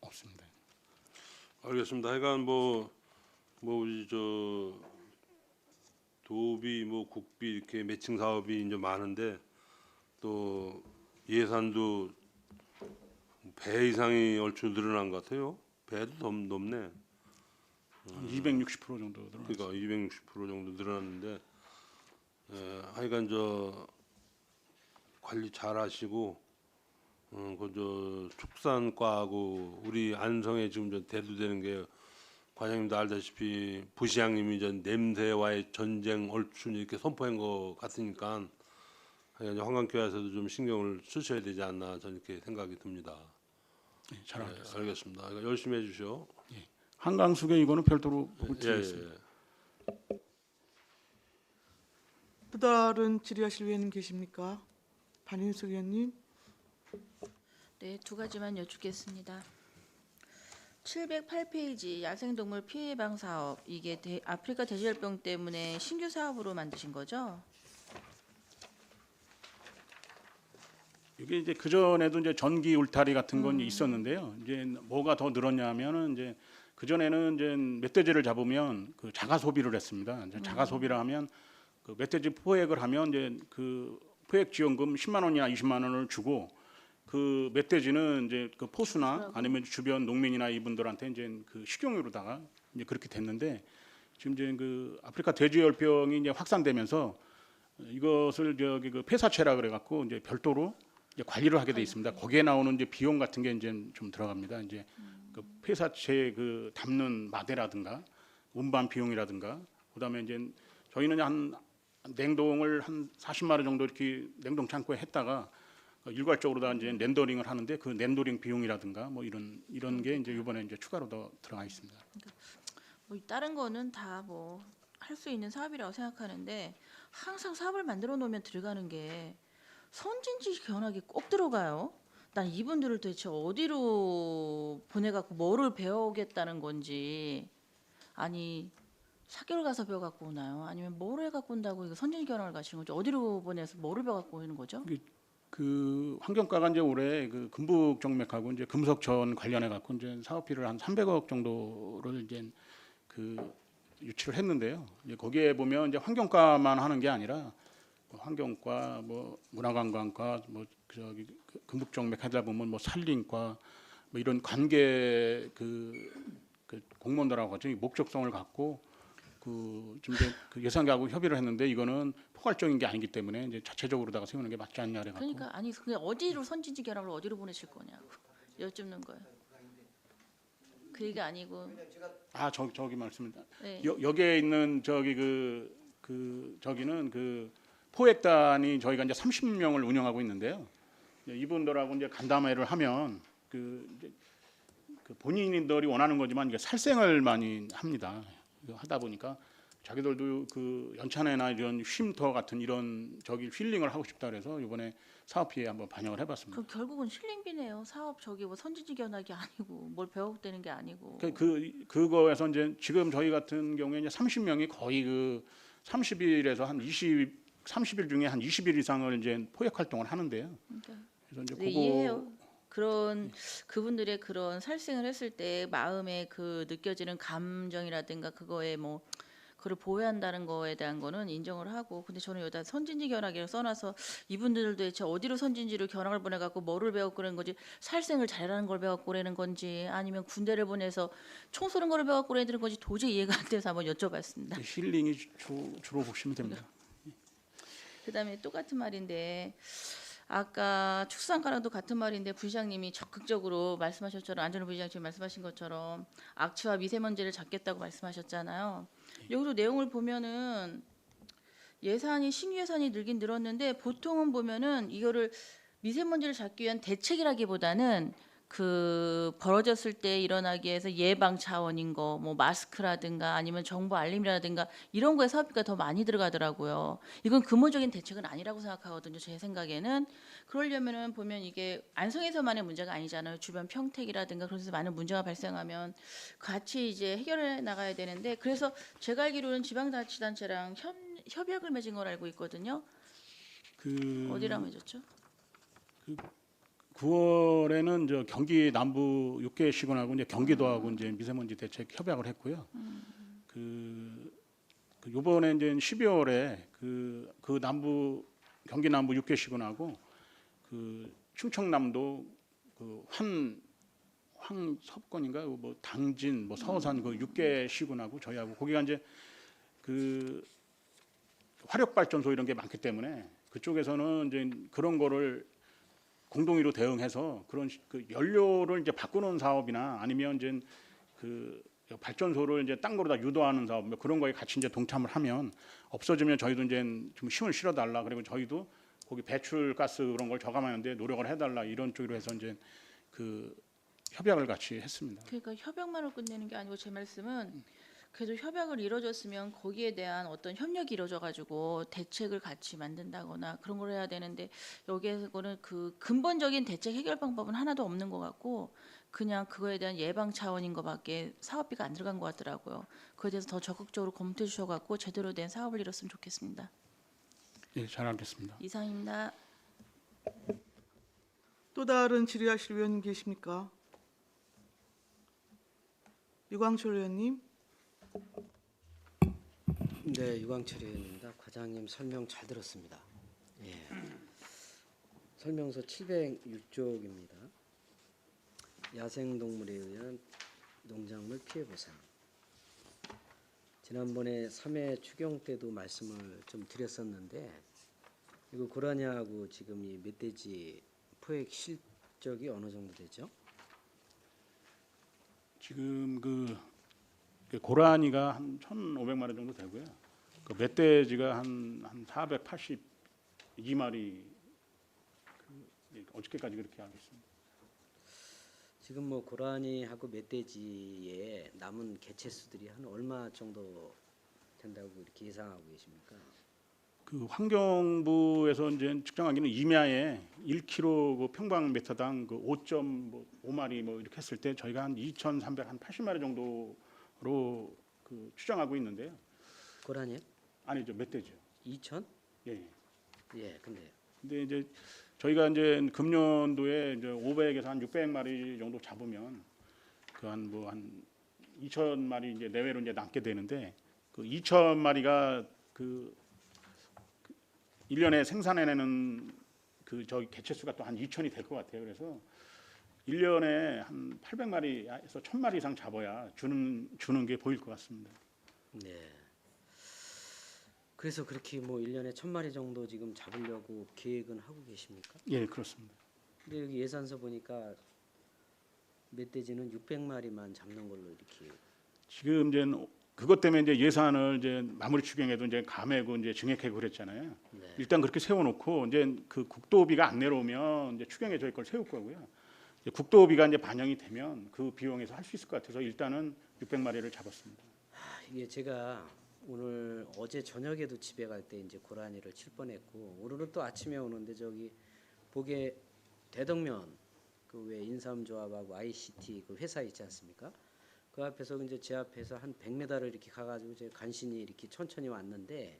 없습니다. 알겠습니다. 하여간 뭐 우리 저 도비 뭐 국비 이렇게 매칭 사업이 이제 많은데 또 예산도 배 이상이 얼추 늘어난 것 같아요. 배도 더 높네. 260% 정도 늘어났습니다. 그러니까 260% 정도 늘어났는데 하여간 저 관리 잘하시고 그저 축산과하고 우리 안성에 지금 저 대두되는 게 과장님도 알다시피 부시장님이 전 냄새와의 전쟁 얼춘 이렇게 선포한 것 같으니까 하여간 환경교회에서도 좀 신경을 쓰셔야 되지 않나 저는 이렇게 생각이 듭니다. 네, 잘 네, 알겠습니다. 알겠습니다. 그러니까 열심히 해주시오. 한강수계 이거는 별도로 예, 드리겠습니다. 예. 또 다른 질의하실 위원님 계십니까? 반인숙 의원님. 네, 두 가지만 여쭙겠습니다. 708페이지 야생동물 피해 예방 사업 이게 아프리카 돼지열병 때문에 신규 사업으로 만드신 거죠? 이게 이제 그 전에도 이제 전기 울타리 같은 건 있었는데요. 이제 뭐가 더 늘었냐면은 이제 그 전에는 이제 멧돼지를 잡으면 그 자가 소비를 했습니다. 이제 자가 소비를 하면 그 멧돼지 포획을 하면 이제 그 포획 지원금 10만 원이나 20만 원을 주고 그 멧돼지는 이제 그 포수나 아니면 주변 농민이나 이분들한테 이제 그 식용유로다가 이제 그렇게 됐는데 지금 이제 그 아프리카 돼지열병이 이제 확산되면서 이것을 저기 그 폐사체라 그래 갖고 이제 별도로 이제 관리를 하게 돼 있습니다. 거기에 나오는 이제 비용 같은 게 이제 좀 들어갑니다. 이제 그 폐사체 그 담는 마대라든가 운반 비용이라든가 그다음에 이제 저희는 한 냉동을 한 40만 원 정도 이렇게 냉동 창고에 했다가 일괄적으로 다 이제 렌더링을 하는데 그 렌더링 비용이라든가 뭐 이런 게 이제 이번에 이제 추가로 더 들어가 있습니다. 뭐 다른 거는 다 뭐 할 수 있는 사업이라고 생각하는데 항상 사업을 만들어 놓으면 들어가는 게 선진지 견학이 꼭 들어가요. 난 이분들을 도대체 어디로 보내갖고 뭐를 배워오겠다는 건지 아니 사교를 가서 배워갖고 오나요? 아니면 뭐를 해갖고 온다고 이거 선진지 견학을 가시는 거죠? 어디로 보내서 뭐를 배워갖고 오는 거죠? 그 환경과가 이제 올해 그 금북 정맥하고 이제 금속전 관련해 갖고 이제 사업비를 한 300억 정도를 이제 그 유치를 했는데요. 이제 거기에 보면 이제 환경과만 하는 게 아니라 뭐 환경과, 뭐 문화관광과, 뭐 저기 금북 정맥 하다 보면 뭐 산림과 뭐 이런 관계 그 공무원들하고 같이 목적성을 갖고 그 지금 이제 그 예산가하고 협의를 했는데 이거는 포괄적인 게 아니기 때문에 이제 자체적으로다가 세우는 게 맞지 않냐 그래갖고 그러니까 아니 그게 어디로 선진지 견학을 어디로 보내실 거냐고 여쭙는 거예요. 그 얘기 아니고 저기 말씀입니다. 네. 여기에 있는 저기 저기는 그 포획단이 저희가 이제 30명을 운영하고 있는데요. 이분들하고 이제 간담회를 하면 이제 그 본인들이 원하는 거지만 이게 살생을 많이 합니다. 이거 하다 보니까 자기들도 그 연찬회나 이런 쉼터 같은 이런 저기 힐링을 하고 싶다 그래서 이번에 사업비에 한번 반영을 해봤습니다. 그럼 결국은 힐링비네요. 사업 저기 뭐 선진지 견학이 아니고 뭘 배워되는 게 아니고. 그거에서 이제 지금 저희 같은 경우에 이제 30명이 거의 그 30일에서 한 30일 중에 한 20일 이상을 이제 포획 활동을 하는데요. 그래서 이제 네, 이해해요. 그런 그분들의 그런 살생을 했을 때 마음에 그 느껴지는 감정이라든가 그거에 뭐 그걸 보호해야 한다는 거에 대한 거는 인정을 하고, 근데 저는 여기다 선진지 견학이라고 써놔서 이분들도 대체 어디로 선진지로 견학을 보내갖고 뭐를 배웠고 그러는 건지, 살생을 잘하는 걸 배웠고 그러는 건지, 아니면 군대를 보내서 총 쏘는 거를 배웠고 그러는 건지 도저히 이해가 안 돼서 한번 여쭤봤습니다. 힐링이 주로 보시면 됩니다. 그다음에 똑같은 말인데, 아까 축산가랑도 같은 말인데 부시장님이 적극적으로 말씀하셨처럼, 안전호 부시장님 말씀하신 것처럼 악취와 미세먼지를 잡겠다고 말씀하셨잖아요. 여기도 내용을 보면은 예산이, 신규 예산이 늘긴 늘었는데, 보통은 보면은 이거를 미세먼지를 잡기 위한 대책이라기보다는 그 벌어졌을 때 일어나기 위해서 예방 차원인 거, 뭐 마스크라든가 아니면 정보 알림이라든가 이런 거에 사업비가 더 많이 들어가더라고요. 이건 근본적인 대책은 아니라고 생각하거든요, 제 생각에는. 그러려면은 보면 이게 안성에서만의 문제가 아니잖아요. 주변 평택이라든가 그런 데서 많은 문제가 발생하면 같이 이제 해결해 나가야 되는데, 그래서 제가 알기로는 지방자치단체랑 협약을 맺은 걸 알고 있거든요. 어디랑 맺었죠? 9월에는 저 경기 남부 6개 시군하고 이제 경기도하고 이제 미세먼지 대책 협약을 했고요. 그 요번에 이제 12월에 그 남부 경기 남부 6개 시군하고 그 충청남도 그 황섭권인가 뭐 당진 뭐 서산 그 6개 시군하고 저희하고 거기가 이제 그 화력 발전소 이런 게 많기 때문에 그쪽에서는 이제 그런 거를 공동의로 대응해서 그런 그 연료를 이제 바꾸는 사업이나 아니면 이제 그 발전소를 이제 딴 거로다 유도하는 사업 뭐 그런 거에 같이 이제 동참을 하면 없어지면 저희도 이제 좀 힘을 실어 달라, 그리고 저희도 거기 배출가스 그런 걸 저감하는데 노력을 해달라, 이런 쪽으로 해서 이제 그 협약을 같이 했습니다. 그러니까 협약만으로 끝내는 게 아니고, 제 말씀은 그래도 협약을 이뤄줬으면 거기에 대한 어떤 협력이 이루어져가지고 대책을 같이 만든다거나 그런 걸 해야 되는데, 여기에서는 그 근본적인 대책 해결 방법은 하나도 없는 것 같고, 그냥 그거에 대한 예방 차원인 것밖에 사업비가 안 들어간 것 같더라고요. 그에 대해서 더 적극적으로 검토해 주셔갖고 제대로 된 사업을 이뤘으면 좋겠습니다. 예, 잘 알겠습니다. 이상입니다. 또 다른 질의하실 위원님 계십니까? 유광철 의원님. 네, 유광철 의원입니다. 과장님 설명 잘 들었습니다. 예. 설명서 706쪽입니다. 야생동물에 의한 농작물 피해 보상. 지난번에 3회 추경 때도 말씀을 좀 드렸었는데, 이거 고라니하고 지금 이 멧돼지 포획 실적이 어느 정도 되죠? 지금 그 고라니가 한 1,500마리 정도 되고요. 그 멧돼지가 한 482마리 어저께까지 그렇게 알고 있습니다. 지금 뭐 고라니하고 멧돼지의 남은 개체 수들이 한 얼마 정도 된다고 이렇게 예상하고 계십니까? 그 환경부에서 이제 측정하기는 임야에 1kg 그 평방미터당 그 5.5마리 뭐 이렇게 했을 때 저희가 한 2,380마리 정도로 그 추정하고 있는데요. 고라니요? 아니죠, 멧돼지요. 2천? 예. 예, 근데요. 근데 이제 저희가 이제 금년도에 이제 500에서 한 600마리 정도 잡으면 그 한 2,000마리 이제 내외로 이제 남게 되는데, 그 2,000마리가 그 1년에 생산해내는 그 저희 개체 수가 또 한 2,000이 될 것 같아요. 그래서 1년에 한 800마리에서 1,000마리 이상 잡아야 주는 게 보일 것 같습니다. 네. 그래서 그렇게 뭐 1년에 1,000마리 정도 지금 잡으려고 계획은 하고 계십니까? 예, 그렇습니다. 근데 여기 예산서 보니까 멧돼지는 600마리만 잡는 걸로 이렇게. 지금 이제 그것 때문에 이제 예산을 이제 마무리 추경에도 이제 감액고 이제 증액하고 그랬잖아요. 네. 일단 그렇게 세워놓고 이제 그 국도비가 안 내려오면 이제 추경에 저희 걸 세울 거고요. 이제 국도비가 이제 반영이 되면 그 비용에서 할 수 있을 것 같아서 일단은 600마리를 잡았습니다. 이게 제가 오늘 어제 저녁에도 집에 갈 때 이제 고라니를 칠 뻔했고, 오늘은 또 아침에 오는데 저기 보게 대덕면 그 왜 인삼조합하고 ICT 그 회사 있지 않습니까? 그 앞에서 이제 제 앞에서 한 100m를 이렇게 가가지고 제가 간신히 이렇게 천천히 왔는데,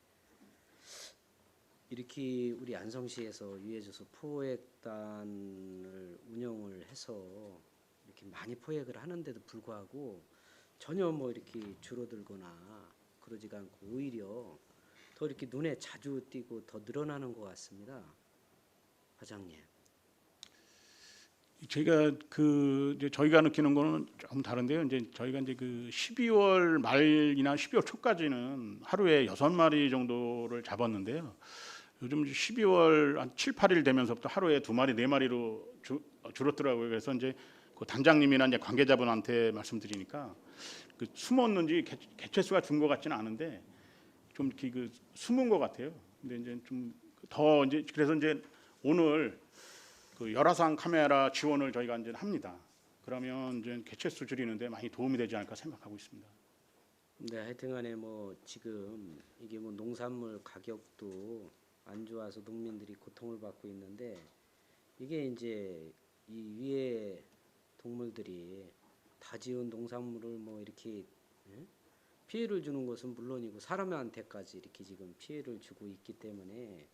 이렇게 우리 안성시에서 유해져서 포획단을 운영을 해서 이렇게 많이 포획을 하는데도 불구하고 전혀 뭐 이렇게 줄어들거나 그러지가 않고 오히려 더 이렇게 눈에 자주 띄고 더 늘어나는 것 같습니다. 과장님. 제가 이제 저희가 느끼는 거는 조금 다른데요. 이제 저희가 이제 그 12월 말이나 12월 초까지는 하루에 6마리 정도를 잡았는데요. 요즘 12월 한 7, 8일 되면서부터 하루에 2마리, 4마리로 줄었더라고요. 그래서 이제 그 단장님이나 이제 관계자분한테 말씀드리니까 그 숨었는지 개체수가 준 것 같지는 않은데 좀 이렇게 그 숨은 것 같아요. 근데 이제 좀 더 이제 그래서 이제 오늘 그 열화상 카메라 지원을 저희가 이제 합니다. 그러면 이제 개체수 줄이는데 많이 도움이 되지 않을까 생각하고 있습니다. 네, 하여튼간에 뭐 지금 이게 뭐 농산물 가격도 안 좋아서 농민들이 고통을 받고 있는데 이게 이제 이 위에 동물들이 다 지은 농산물을 뭐 이렇게 피해를 주는 것은 물론이고 사람한테까지 이렇게 지금 피해를 주고 있기 때문에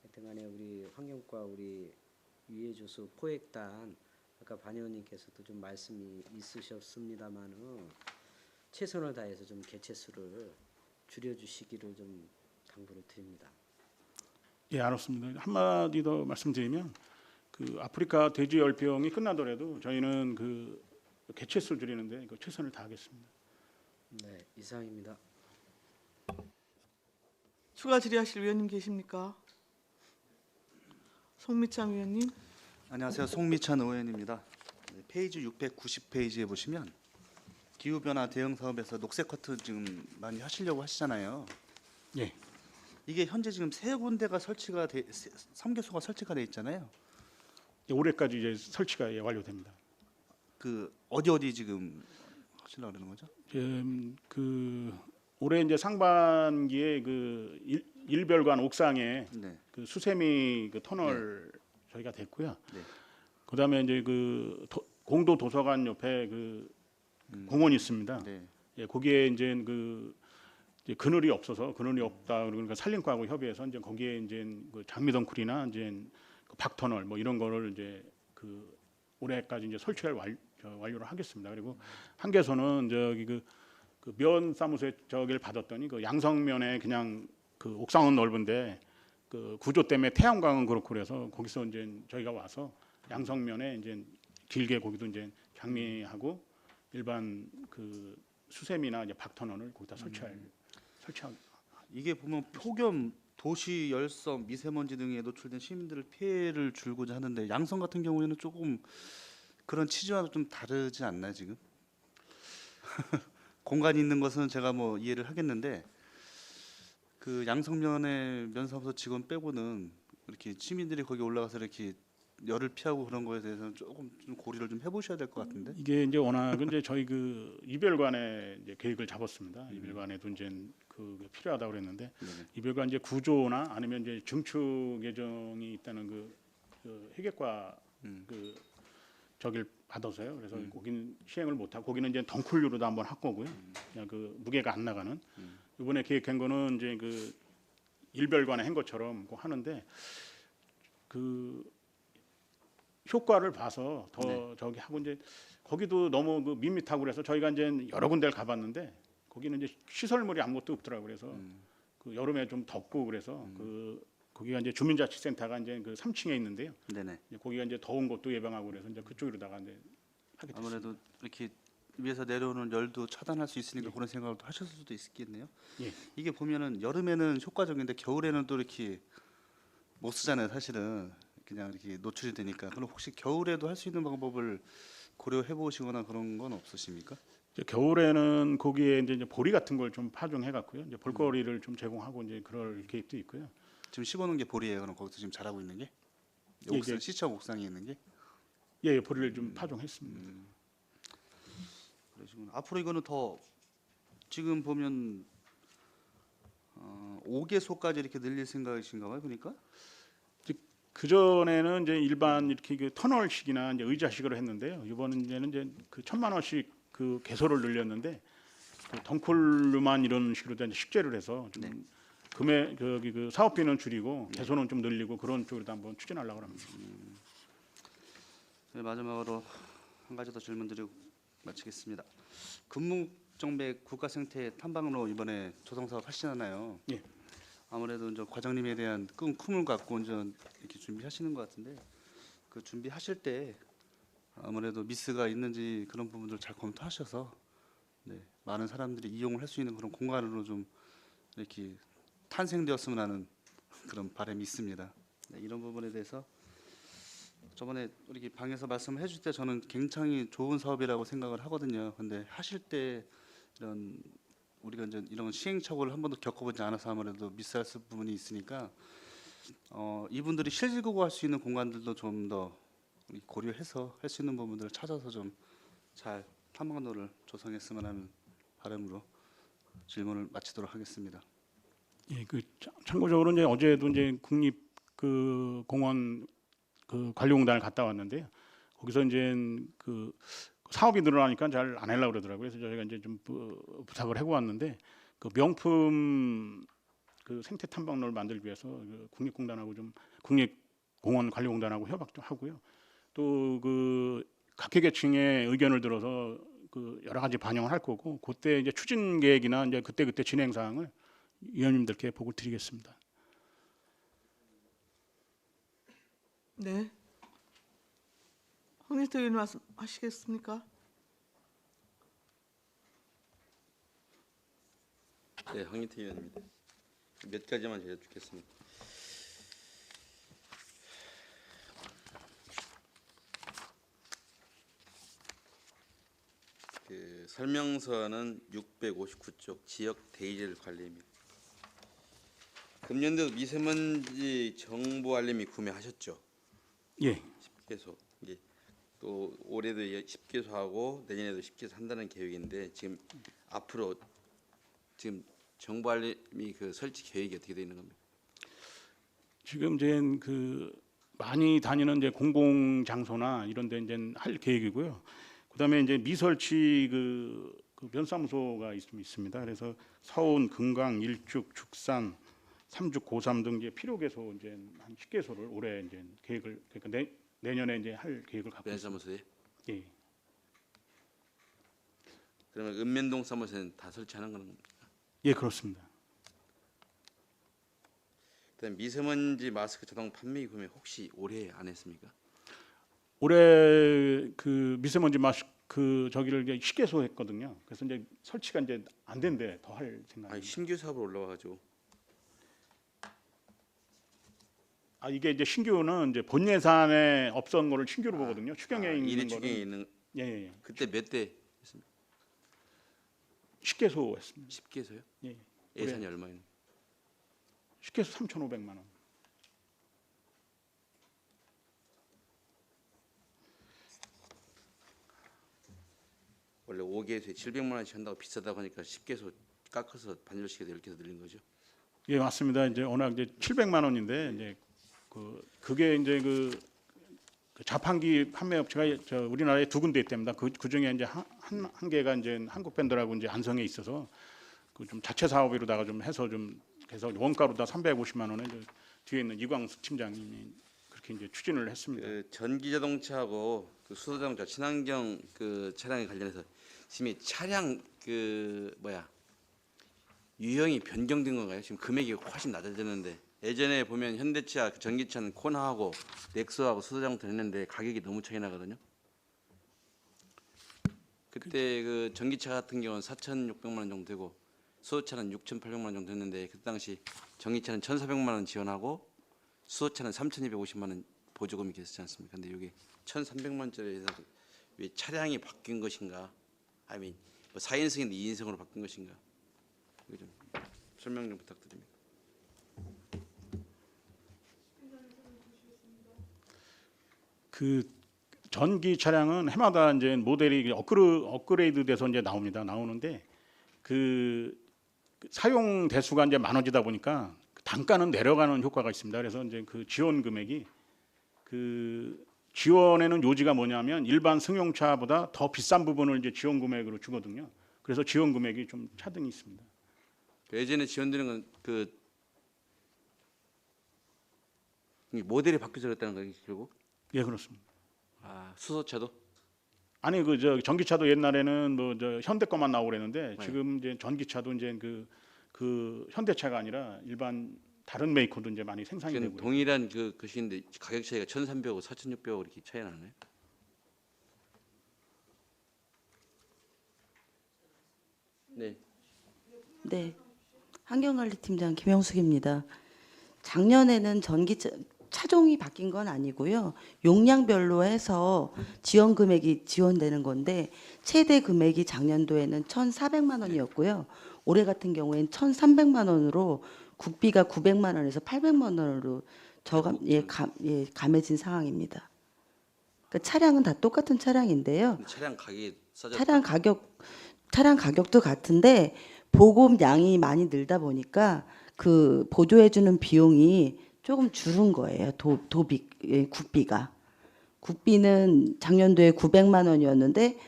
하여튼간에 우리 환경과 우리 유해조수 포획단 아까 반 의원님께서도 좀 말씀이 있으셨습니다만은 최선을 다해서 좀 개체수를 줄여주시기를 좀 당부를 드립니다. 예, 알았습니다. 한마디 더 말씀드리면 그 아프리카 돼지열병이 끝나더라도 저희는 그 개체수 줄이는데 그 최선을 다하겠습니다. 네, 이상입니다. 추가 질의하실 위원님 계십니까? 송미창 위원님. 안녕하세요. 송미찬 의원입니다. 네, 페이지 690페이지에 보시면 기후변화 대응 사업에서 녹색 커트 지금 많이 하시려고 하시잖아요. 예, 이게 현재 지금 3군데가 섬계소가 설치가 돼 있잖아요. 올해까지 이제 설치가 예, 완료됩니다. 그 어디 지금 하시려고 그러는 거죠? 그 올해 이제 상반기에 그 일별관 옥상에 네. 그 수세미 그 터널 저희가 됐고요. 네. 그다음에 이제 그 공도 도서관 옆에 그 공원이 있습니다. 네. 예, 거기에 이제 이제 그늘이 없어서 그늘이 없다 그러니까 산림과하고 협의해서 이제 거기에 이제 그 장미덩쿨이나 이제 그 박터널 뭐 이런 거를 이제 그 올해까지 이제 설치할 완료를 하겠습니다. 그리고 한개소는 저기 그 면 사무소에 저기를 받았더니 그 양성면에 그냥 그 옥상은 넓은데 그 구조 때문에 태양광은 그렇고 그래서 거기서 이제 저희가 와서 양성면에 이제 길게 거기도 이제 장미하고 일반 그 수세미나 이제 박터널을 거기다 설치할. 이게 보면 폭염, 도시 열섬, 미세먼지 등에 노출된 시민들을 피해를 줄고자 하는데 양성 같은 경우에는 조금 그런 취지와도 좀 다르지 않나요 지금? 공간이 있는 것은 제가 뭐 이해를 하겠는데 그 양성면의 면사무소 직원 빼고는 이렇게 시민들이 거기 올라가서 이렇게 열을 피하고 그런 거에 대해서는 조금 좀 고려를 좀 해보셔야 될 것 같은데. 이게 이제 워낙 이제 저희 그 이별관에 이제 계획을 잡았습니다. 이별관에도 이제 그 필요하다고 그랬는데 네네. 이별관 이제 구조나 아니면 이제 증축 예정이 있다는 그 회계과 그 저길 받아서요. 그래서 거기는 시행을 못 하고 거기는 이제 덩쿨류로도 한번 할 거고요. 그냥 그 무게가 안 나가는 이번에 계획한 거는 이제 그 일별관에 한 것처럼 꼭 하는데 그 효과를 봐서 더 네. 저기 하고 이제 거기도 너무 그 밋밋하고 그래서 저희가 이제 여러 군데를 가봤는데 거기는 이제 시설물이 아무것도 없더라고 그래서 그 여름에 좀 덥고 그래서 그 거기가 이제 주민자치센터가 이제 그 3층에 있는데요. 네네. 이제 거기가 이제 더운 것도 예방하고 그래서 이제 그쪽으로다가 이제 하게 됐습니다. 아무래도 이렇게 위에서 내려오는 열도 차단할 수 있으니까 그런 생각을 또 하셨을 수도 있겠네요. 예. 이게 보면은 여름에는 효과적인데 겨울에는 또 이렇게 못 쓰잖아요. 사실은 그냥 이렇게 노출이 되니까. 그럼 혹시 겨울에도 할 수 있는 방법을 고려해 보시거나 그런 건 없으십니까? 이제 겨울에는 거기에 이제 보리 같은 걸 좀 파종해 갖고요. 이제 볼거리를 좀 제공하고 이제 그럴 계획도 있고요. 지금 심어놓은 게 보리예요. 그럼 거기서 지금 자라고 있는 게? 예, 옥상, 예. 시청 옥상에 있는 게? 예, 보리를 좀 파종했습니다. 그러시구나. 앞으로 이거는 더 지금 보면 5개소까지 이렇게 늘릴 생각이신가 봐요. 그러니까? 그 전에는 이제 일반 이렇게 그 터널식이나 이제 의자식으로 했는데요. 이번에는 이제 그 1,000만 원씩 그 개소를 늘렸는데 그 덩쿨로만 이런 식으로 이제 식재를 해서 좀 네. 금액 저기 그 사업비는 줄이고 개소는 좀 늘리고 그런 쪽으로 한번 추진하려고 합니다. 네, 마지막으로 한 가지 더 질문 드리고 마치겠습니다. 국정백 국가생태 탐방로 이번에 조성 사업 하시잖아요. 예. 아무래도 이제 과장님에 대한 큰 꿈을 갖고 이제 이렇게 준비하시는 것 같은데 그 준비하실 때 아무래도 미스가 있는지 그런 부분들 잘 검토하셔서 네, 많은 사람들이 이용을 할 수 있는 그런 공간으로 좀 이렇게 탄생되었으면 하는 그런 바람이 있습니다. 네, 이런 부분에 대해서 저번에 이렇게 방에서 말씀해 줄 때 저는 굉장히 좋은 사업이라고 생각을 하거든요. 근데 하실 때 이런 우리가 이제 이런 시행착오를 한 번도 겪어보지 않아서 아무래도 미스할 부분이 있으니까 이분들이 실질적으로 할 수 있는 공간들도 좀 더 고려해서 할 수 있는 부분들을 찾아서 좀 잘 탐방로를 조성했으면 하는 바람으로 질문을 마치도록 하겠습니다. 예, 참고적으로 이제 어제도 이제 국립 그 공원 그 관리공단을 갔다 왔는데요. 거기서 이제 그 사업이 늘어나니까 잘 안 하려고 그러더라고요. 그래서 저희가 이제 좀 부탁을 하고 왔는데 그 명품 그 생태 탐방로를 만들기 위해서 그 국립공단하고 좀 국립공원관리공단하고 협약 좀 하고요. 또 그 각계계층의 의견을 들어서 그 여러 가지 반영을 할 거고 그때 이제 추진 계획이나 이제 그때 진행 사항을 위원님들께 보고를 드리겠습니다. 네. 황인태 의원 말씀하시겠습니까? 네, 황인태 의원입니다. 몇 가지만 제가 듣겠습니다. 그 설명서는 659쪽 지역 대의질 관리입니다. 금년도 미세먼지 정보 알림이 구매하셨죠? 예, 10개소. 예. 또 올해도 10개소 하고 내년에도 10개소 한다는 계획인데 지금 앞으로 지금 정보 알림이 그 설치 계획이 어떻게 되어 있는 겁니까? 지금 이제 그 많이 다니는 이제 공공 장소나 이런 데 이제 할 계획이고요. 그다음에 이제 미설치 그 면사무소가 있습니다. 그래서 서운, 금강, 일죽, 죽산, 삼죽, 고삼 등 이제 필요 개소 이제 한 10개소를 올해 이제 계획을 그러니까 내년에 이제 할 계획을 갖고 있습니다. 면사무소에? 예. 그러면 읍면동 사무소는 다 설치하는 겁니까? 예, 그렇습니다. 그다음 미세먼지 마스크 자동 판매 구매 혹시 올해 안 했습니까? 올해 그 미세먼지 마스크 저기를 이제 10개소 했거든요. 그래서 이제 설치가 이제 안 된대 더 할 아니 생각입니다. 신규 사업으로 올라와가지고 아 이게 이제 신규는 이제 본 예산에 없었던 거를 신규로 보거든요. 추경에 있는 일회 거는 추경에 있는 예. 그때 몇 대 했습니까? 10개소 했습니다. 10개소요? 예. 예산이 얼마예요? 10개소 3,500만 원. 원래 5개소에 700만 원씩 한다고 비싸다고 하니까 10개소 깎아서 반절씩해서 10개소 늘린 거죠. 예, 맞습니다. 이제 워낙 이제 700만 원인데 이제 그게 이제 그 자판기 판매 업체가 저 우리나라에 두 군데 있답니다. 그 중에 이제 한 개가 이제 한국밴드라고 이제 안성에 있어서 그 좀 자체 사업으로다가 좀 해서 좀 해서 원가로 다 350만 원에 이제 뒤에 있는 이광수 팀장님이 그렇게 이제 추진을 했습니다. 그 전기 자동차하고 그 수소 자동차 친환경 그 차량에 관련해서 지금 이 차량 그 유형이 변경된 건가요? 지금 금액이 훨씬 낮아졌는데 예전에 보면 현대차 그 전기차는 코나하고 넥소하고 수소 자동차 했는데 가격이 너무 차이 나거든요. 그때 그 전기차 같은 경우는 4,600만 원 정도 되고 수소차는 6,800만 원 정도 됐는데 그때 당시 전기차는 1,400만 원 지원하고 수소차는 3,250만 원 보조금이 계셨지 않습니까? 근데 여기 1,300만 원짜리에서 왜 차량이 바뀐 것인가? 아니면 뭐 4인승인데 2인승으로 바뀐 것인가? 이거 좀 설명 좀 부탁드립니다. 그 전기 차량은 해마다 이제 모델이 업그레이드 돼서 이제 나오는데 그 사용 대수가 이제 많아지다 보니까 단가는 내려가는 효과가 있습니다. 그래서 이제 그 지원 금액이 그 지원에는 요지가 뭐냐면 일반 승용차보다 더 비싼 부분을 이제 지원 금액으로 주거든요. 그래서 지원 금액이 좀 차등이 있습니다. 예전에 지원되는 건 그 모델이 바뀌어서 그랬다는 거예요, 결국? 예, 그렇습니다. 아, 수소차도? 아니 그 저 전기차도 옛날에는 뭐 저 현대 것만 나오고 그랬는데 네. 지금 이제 전기차도 이제 그 현대차가 아니라 일반 다른 메이커도 이제 많이 생산이 지금 되고. 동일한 그 것인데 가격 차이가 1,300억, 4,600억 이렇게 차이 나네. 네. 네, 환경관리팀장 김영숙입니다. 작년에는 전기차 차종이 바뀐 건 아니고요. 용량별로 해서 지원 금액이 지원되는 건데 최대 금액이 작년도에는 1,400만 원이었고요. 올해 같은 경우에는 1,300만 원으로 국비가 900만 원에서 800만 원으로 감해진 상황입니다. 그러니까 차량은 다 똑같은 차량인데요. 근데 차량 가격이 싸졌다. 차량 가격도 같은데 보급량이 많이 늘다 보니까 그 보조해주는 비용이 조금 줄은 거예요. 국비가. 국비는 작년도에 900만 원이었는데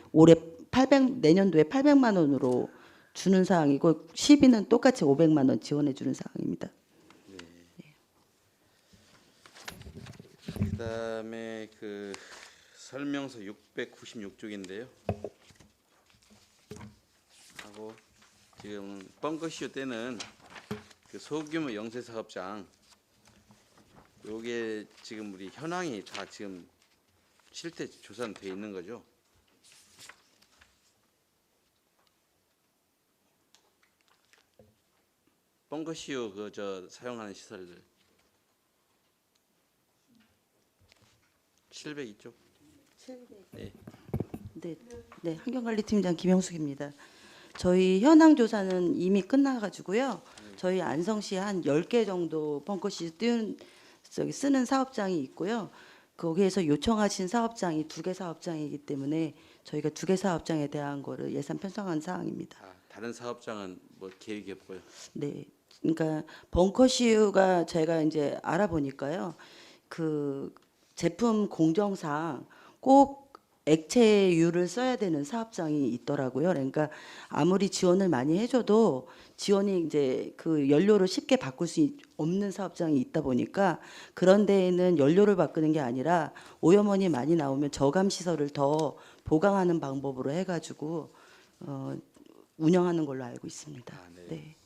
내년도에 800만 원으로 주는 상황이고 시비는 똑같이 500만 원 지원해 주는 상황입니다. 그다음에 그 설명서 696쪽인데요. 하고 지금 벙커쇼 때는 그 소규모 영세 사업장 요게 지금 우리 현황이 다 지금 실태 조사는 돼 있는 거죠. 벙커쇼 그 저 사용하는 시설들 702쪽. 네, 환경관리팀장 김영숙입니다. 저희 현황 조사는 이미 끝나가지고요. 저희 안성시에 한 10개 정도 벙커시 쓰는 사업장이 있고요. 거기에서 요청하신 사업장이 2개 사업장이기 때문에 저희가 2개 사업장에 대한 거를 예산 편성한 사항입니다. 아, 다른 사업장은 뭐 계획이 없고요. 네, 그러니까 벙커시유가 제가 이제 알아보니까요. 그 제품 공정상 꼭 액체유를 써야 되는 사업장이 있더라고요. 그러니까 아무리 지원을 많이 해줘도 지원이 이제 그 연료를 쉽게 바꿀 수 없는 사업장이 있다 보니까 그런 데에는 연료를 바꾸는 게 아니라 오염원이 많이 나오면 저감 시설을 더 보강하는 방법으로 해가지고 운영하는 걸로 알고 있습니다. 아, 네. 네.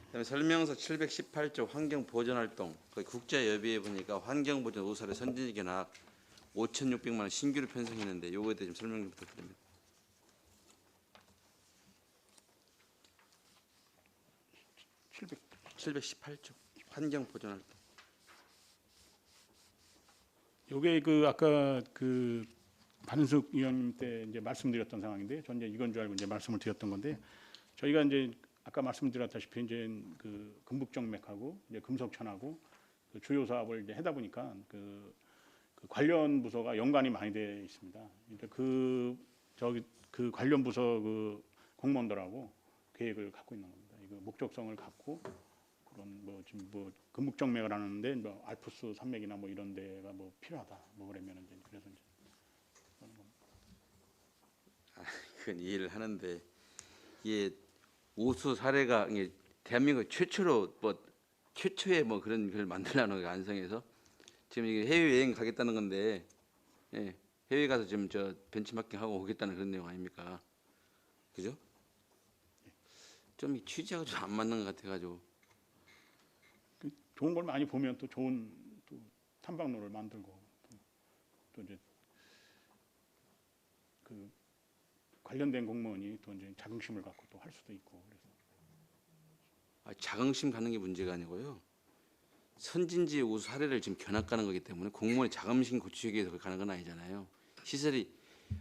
그다음에 설명서 718조 환경 보전 활동 거기 국제 여비에 보니까 환경 보전 우사의 선진지 견학 5,600만 원 신규로 편성했는데 요거에 대해 좀 설명 좀 부탁드립니다. 718조 환경 보전 활동. 요게 그 아까 그 반숙 위원님 때 이제 말씀드렸던 상황인데 전 이제 이건 줄 알고 이제 말씀을 드렸던 건데 저희가 이제 아까 말씀드렸다시피 이제 그 금북정맥하고 이제 금속천하고 그 주요 사업을 이제 하다 보니까 그 관련 부서가 연관이 많이 돼 있습니다. 그러니까 그 관련 부서 그 공무원들하고 계획을 갖고 있는 겁니다. 이거 목적성을 갖고 그런 뭐 지금 뭐 금북정맥을 하는데 뭐 알프스 산맥이나 뭐 이런 데가 뭐 필요하다. 뭐 그러면은 이제 그래서 이제 그런 겁니다. 그건 이해를 하는데 이게 우수 사례가 이게 대한민국 최초로 뭐 최초의 뭐 그런 걸 만들려는 거 안성에서 지금 이게 해외 여행 가겠다는 건데 예, 해외 가서 지금 저 벤치마킹 하고 오겠다는 그런 내용 아닙니까? 그죠? 좀 이 취지하고 좀 안 맞는 것 같아가지고 그 좋은 걸 많이 보면 또 좋은 또 탐방로를 만들고 또 이제 그 관련된 공무원이 또 이제 자긍심을 갖고 또 할 수도 있고 그래서 아, 자긍심 가는 게 문제가 아니고요. 선진지 우수 사례를 지금 견학 가는 거기 때문에 공무원의 자긍심 고치기 위해서 가는 건 아니잖아요. 시설이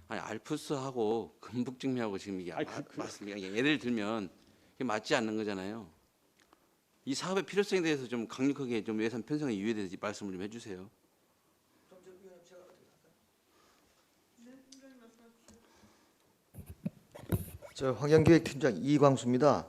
아니 알프스하고 금북증명하고 지금 이게 맞습니까? 예를 들면 이게 맞지 않는 거잖아요. 이 사업의 필요성에 대해서 좀 강력하게 좀 예산 편성의 이유에 대해서 말씀을 좀 해주세요. 저 환경기획팀장 이광수입니다.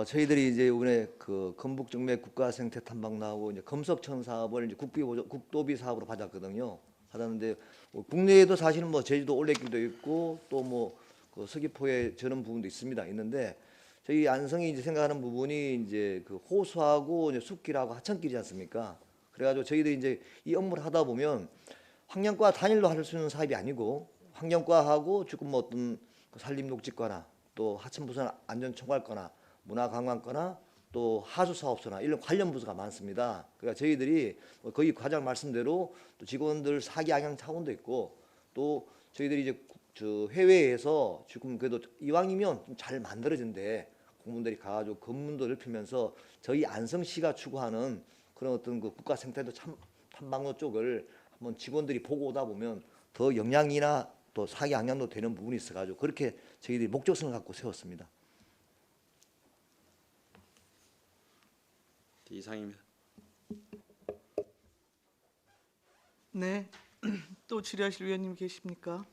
저희들이 이제 이번에 그 건북정맥 국가생태 탐방 나오고 이제 금속천 사업을 이제 국도비 사업으로 받았거든요. 받았는데 뭐 국내에도 사실은 뭐 제주도 올레길도 있고 또 뭐 그 서귀포에 저런 부분도 있는데 저희 안성이 이제 생각하는 부분이 이제 그 호수하고 이제 숲길하고 하천길이지 않습니까? 그래가지고 저희들이 이제 이 업무를 하다 보면 환경과 단일로 할 수 있는 사업이 아니고 환경과하고 지금 뭐 어떤 그 산림녹지과나 또 하천부산 안전총괄과나 문화관광과나 또 하수사업소나 이런 관련 부서가 많습니다. 그러니까 저희들이 뭐 거기 과장 말씀대로 또 직원들 사기 양양 차원도 있고 또 저희들이 이제 저 해외에서 지금 그래도 이왕이면 좀 잘 만들어진데 공무원들이 가가지고 검문도 넓히면서 저희 안성시가 추구하는 그런 어떤 그 국가 생태도 탐방로 쪽을 한번 직원들이 보고 오다 보면 더 역량이나 또 사기 양양도 되는 부분이 있어가지고 그렇게 저희들이 목적성을 갖고 세웠습니다. 이상입니다. 네. 또 질의하실 위원님 계십니까?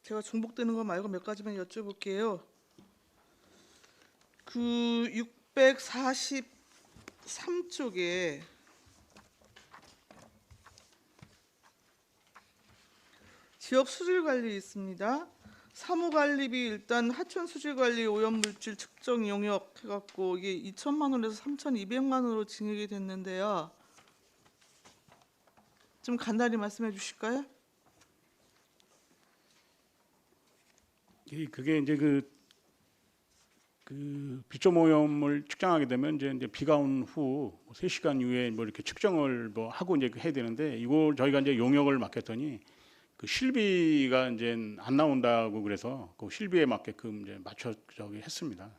제가 중복되는 거 말고 몇 가지만 여쭤볼게요. 그 643쪽에 지역 수질 관리 있습니다. 사무관리비 일단 하천 수질 관리 오염물질 측정 용역 해갖고 이게 2천만 원에서 3,200만 원으로 증액이 됐는데요. 좀 간단히 말씀해 주실까요? 그게 이제 그 비점 오염을 측정하게 되면 이제 비가 온 후 3시간 이후에 뭐 이렇게 측정을 뭐 하고 이제 해야 되는데 이걸 저희가 이제 용역을 맡겼더니 그 실비가 이제 안 나온다고 그래서 그 실비에 맞게끔 이제 맞춰 저기 했습니다.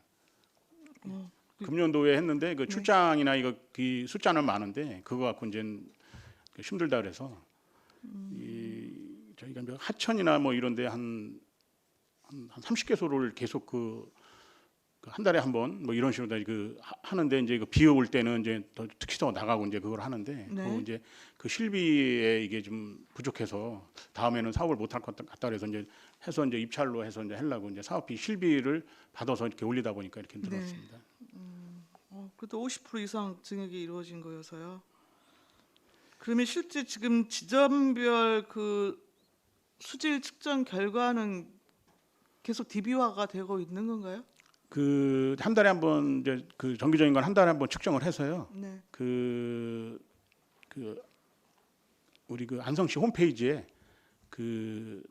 금년도에 했는데 그 출장이나 이거 그 숫자는 많은데 그거 갖고 이제 힘들다 그래서 저희가 이제 하천이나 뭐 이런데 한 30개소를 계속 그 한 달에 한 번 뭐 이런 식으로 그 하는데 이제 그 비 올 때는 이제 더 특히 더 나가고 이제 그걸 하는데 그 이제 그 실비에 이게 좀 부족해서 다음에는 사업을 못 할 것 같다 그래서 이제 해서 이제 입찰로 해서 이제 하려고 이제 사업비 실비를 받아서 이렇게 올리다 보니까 이렇게 늘었습니다. 그래도 50% 이상 증액이 이루어진 거여서요. 그러면 실제 지금 지점별 그 수질 측정 결과는 계속 DB화가 되고 있는 건가요? 그 한 달에 한 번 이제 그 정기적인 건 한 달에 한 번 측정을 해서요. 네. 그 우리 그 안성시 홈페이지에 그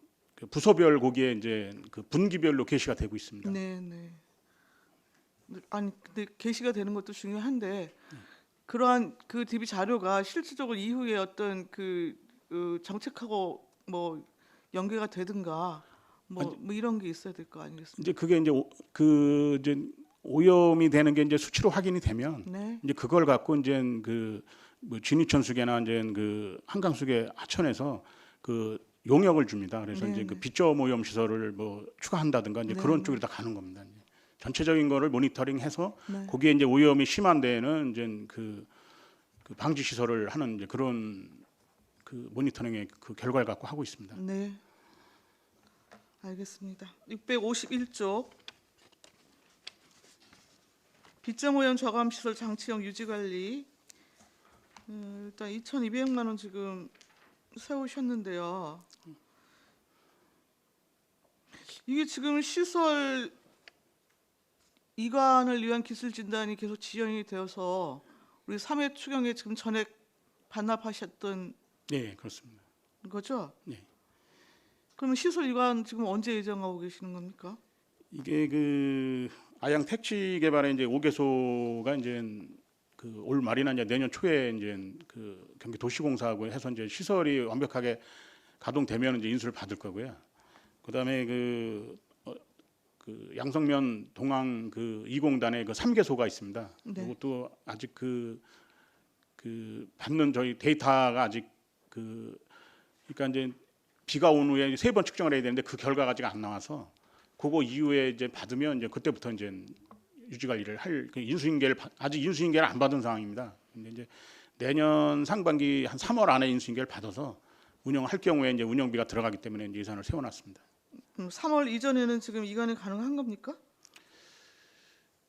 부서별 거기에 이제 그 분기별로 게시가 되고 있습니다. 네, 네. 아니 근데 게시가 되는 것도 중요한데 그러한 그 DB 자료가 실질적으로 이후에 어떤 그 정책하고 뭐 연계가 되든가 뭐 이런 게 있어야 될 거 아니겠습니까? 이제 그게 이제 이제 오염이 되는 게 이제 수치로 확인이 되면 네. 이제 그걸 갖고 이제 그 뭐 진이천 수계나 이제 그 한강 수계 하천에서 그 용역을 줍니다. 그래서 네, 이제 그 네. 비점 오염 시설을 뭐 추가한다든가 이제 네, 그런 네. 쪽으로 다 가는 겁니다. 이제 전체적인 거를 모니터링해서 네. 거기에 이제 오염이 심한 데에는 이제 그 방지 시설을 하는 이제 그런 그 모니터링의 그 결과를 갖고 하고 있습니다. 네. 알겠습니다. 651조 비점 오염 저감 시설 장치형 유지 관리 일단 2,200만 원 지금 세우셨는데요. 이게 지금 시설 이관을 위한 기술 진단이 계속 지연이 되어서 우리 3회 추경에 지금 전액 반납하셨던 네, 그렇습니다. 거죠? 네. 그러면 시설 이관 지금 언제 예정하고 계시는 겁니까? 이게 그 아양 택지 개발의 이제 5개소가 이제 그 올 말이나 이제 내년 초에 이제 그 경기 도시공사하고 해서 이제 시설이 완벽하게 가동되면 이제 인수를 받을 거고요. 그다음에 그 양성면 동항 그 2공단에 그 3개소가 있습니다. 네. 이것도 아직 그 받는 저희 데이터가 아직 그러니까 이제 비가 온 후에 3번 측정을 해야 되는데 그 결과가 아직 안 나와서 그거 이후에 이제 받으면 이제 그때부터 이제 유지 관리를 할 그 인수인계를 아직 인수인계를 안 받은 상황입니다. 근데 이제 내년 상반기 한 3월 안에 인수인계를 받아서 운영할 경우에 이제 운영비가 들어가기 때문에 이제 예산을 세워놨습니다. 3월 이전에는 지금 이관이 가능한 겁니까?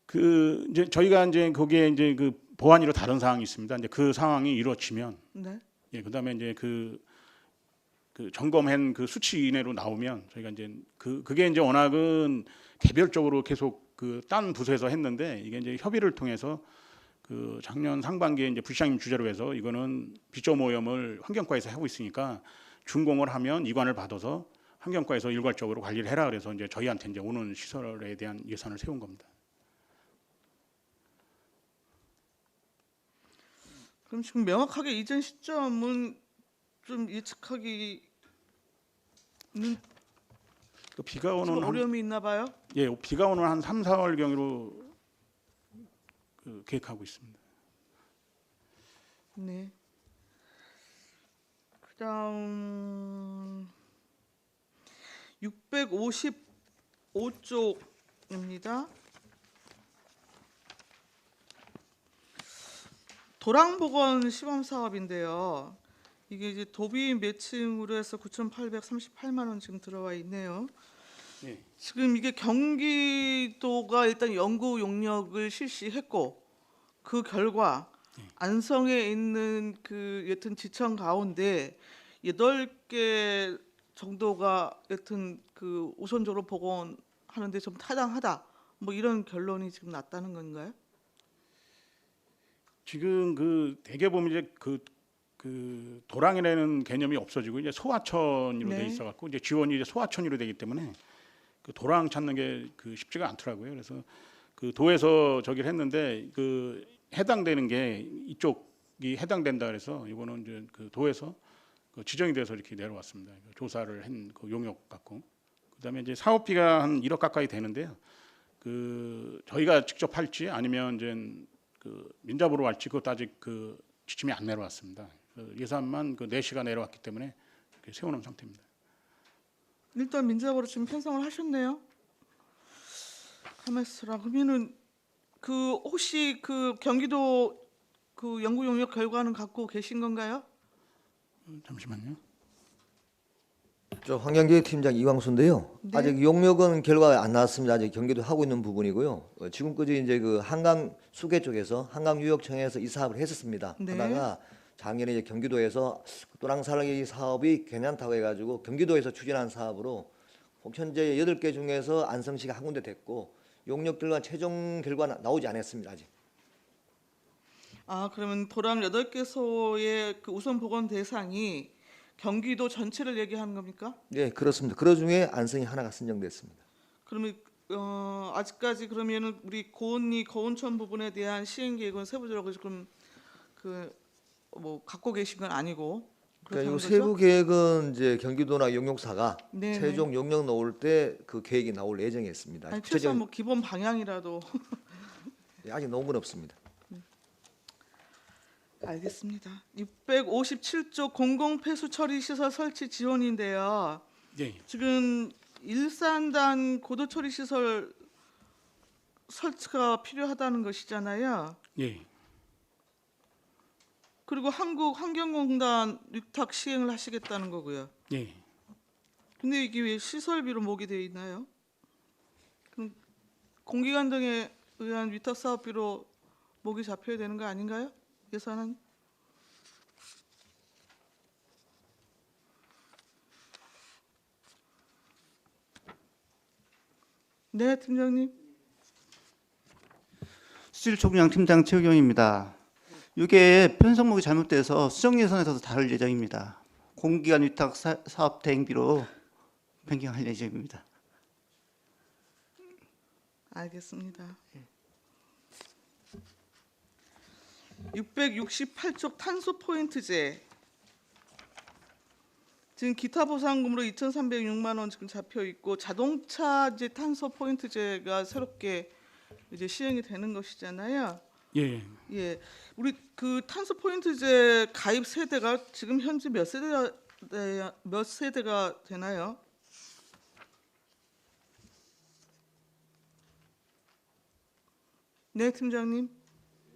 그 이제 저희가 이제 거기에 이제 그 보완이로 다른 사항이 있습니다. 이제 그 상황이 이루어지면 네. 예, 그다음에 이제 그 점검한 그 수치 이내로 나오면 저희가 이제 그게 이제 워낙은 개별적으로 계속 그 딴 부서에서 했는데 이게 이제 협의를 통해서 그 작년 상반기에 이제 부시장님 주재로 해서 이거는 비점 오염을 환경과에서 하고 있으니까 준공을 하면 이관을 받아서 환경과에서 일괄적으로 관리를 해라 그래서 이제 저희한테 이제 오는 시설에 대한 예산을 세운 겁니다. 그럼 지금 명확하게 이전 시점은 좀 예측하기는 그 비가 좀 오는 어려움이 있나 봐요. 예, 비가 오는 한 3, 4월 경으로 그 계획하고 있습니다. 네. 그다음 655쪽입니다. 도랑보건 시범 사업인데요. 이게 이제 도비 매칭으로 해서 9,838만 원 지금 들어와 있네요. 예. 지금 이게 경기도가 일단 연구 용역을 실시했고 그 결과 안성에 있는 그 여튼 지청 가운데 8개 정도가 여튼 그 우선적으로 복원하는데 좀 타당하다. 뭐 이런 결론이 지금 났다는 건가요? 지금 그 대개 보면 이제 그 도랑이라는 개념이 없어지고 이제 소하천으로 네. 돼 있어 갖고 이제 지원이 이제 소하천으로 되기 때문에 그 도랑 찾는 게 그 쉽지가 않더라고요. 그래서 그 도에서 저기를 했는데 그 해당되는 게 이쪽이 해당된다 그래서 이거는 이제 그 도에서 그 지정이 돼서 이렇게 내려왔습니다. 조사를 한 그 용역 갖고 그다음에 이제 사업비가 한 1억 가까이 되는데요. 그 저희가 직접 할지 아니면 이제 그 민자부로 할지 그것도 아직 그 지침이 안 내려왔습니다. 그 예산만 그 4시가 내려왔기 때문에 이렇게 세워놓은 상태입니다. 일단 민자보로 지금 편성을 하셨네요. 가만있어라. 그러면은 그 혹시 그 경기도 그 연구 용역 결과는 갖고 계신 건가요? 잠시만요. 저 환경기획팀장 이광수인데요. 네. 아직 용역은 결과가 안 나왔습니다. 아직 경기도 하고 있는 부분이고요. 지금까지 이제 그 한강 수계 쪽에서 한강유역청에서 이 사업을 했었습니다. 네. 하다가 작년에 이제 경기도에서 또랑살기 사업이 괜찮다고 해가지고 경기도에서 추진한 사업으로 현재 8개 중에서 안성시가 한 군데 됐고 용역 결과 최종 결과 나오지 않았습니다. 아직. 아 그러면 도랑 8개소의 그 우선 복원 대상이 경기도 전체를 얘기하는 겁니까? 네, 그렇습니다. 그 중에 안성이 하나가 선정됐습니다. 그러면 아직까지 그러면은 우리 고온리 거온천 부분에 대한 시행 계획은 세부적으로 지금 그 뭐 갖고 계신 건 아니고 그러니까 이 그렇다는 세부 거죠? 계획은 이제 경기도나 용역사가 네네. 최종 용역 나올 때 그 계획이 나올 예정이 있습니다. 아니, 구체적인- 최소한 뭐 기본 방향이라도 아직 나온 건 없습니다. 알겠습니다. 657조 공공폐수 처리 시설 설치 지원인데요. 예. 지금 일산단 고도 처리 시설 설치가 필요하다는 것이잖아요. 예. 그리고 한국환경공단 위탁 시행을 하시겠다는 거고요. 예. 근데 이게 왜 시설비로 목이 되어 있나요? 그럼 공기관 등에 의한 위탁 사업비로 목이 잡혀야 되는 거 아닌가요? 예산은? 네, 팀장님. 수질총량 팀장 최우경입니다. 이게 편성목이 잘못돼서 수정 예산에서도 다룰 예정입니다. 공기관 위탁 사업 대행비로 변경할 예정입니다. 알겠습니다. 668쪽 탄소 포인트제. 지금 기타 보상금으로 2,306만 원 지금 잡혀 있고 자동차 이제 탄소 포인트제가 새롭게 이제 시행이 되는 것이잖아요. 예. 예, 우리 그 탄소 포인트제 가입 세대가 지금 현재 몇 세대가 되나요? 네, 팀장님.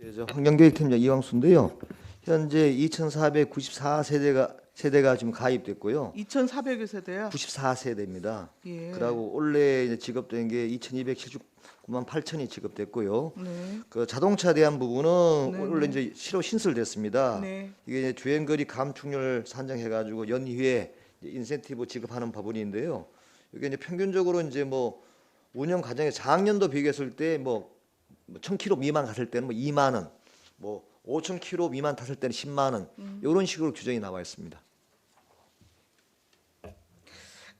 예, 저 환경기획팀장 이광수인데요. 현재 2,494세대가 지금 가입됐고요. 2,400여 세대요. 94세대입니다. 예. 그리고 올해 이제 지급된 게 2,279만 8천이 지급됐고요. 네. 그 자동차에 대한 부분은 네, 원래 네. 이제 실효 신설됐습니다. 네. 이게 이제 주행거리 감축률 산정해가지고 연휴에 이제 인센티브 지급하는 부분인데요. 이게 이제 평균적으로 이제 뭐 운영 과정에 작년도 비교했을 때뭐 1,000km 미만 갔을 때는 뭐 2만 원, 뭐 5,000km 미만 탔을 때는 10만 원 이런 식으로 규정이 나와 있습니다.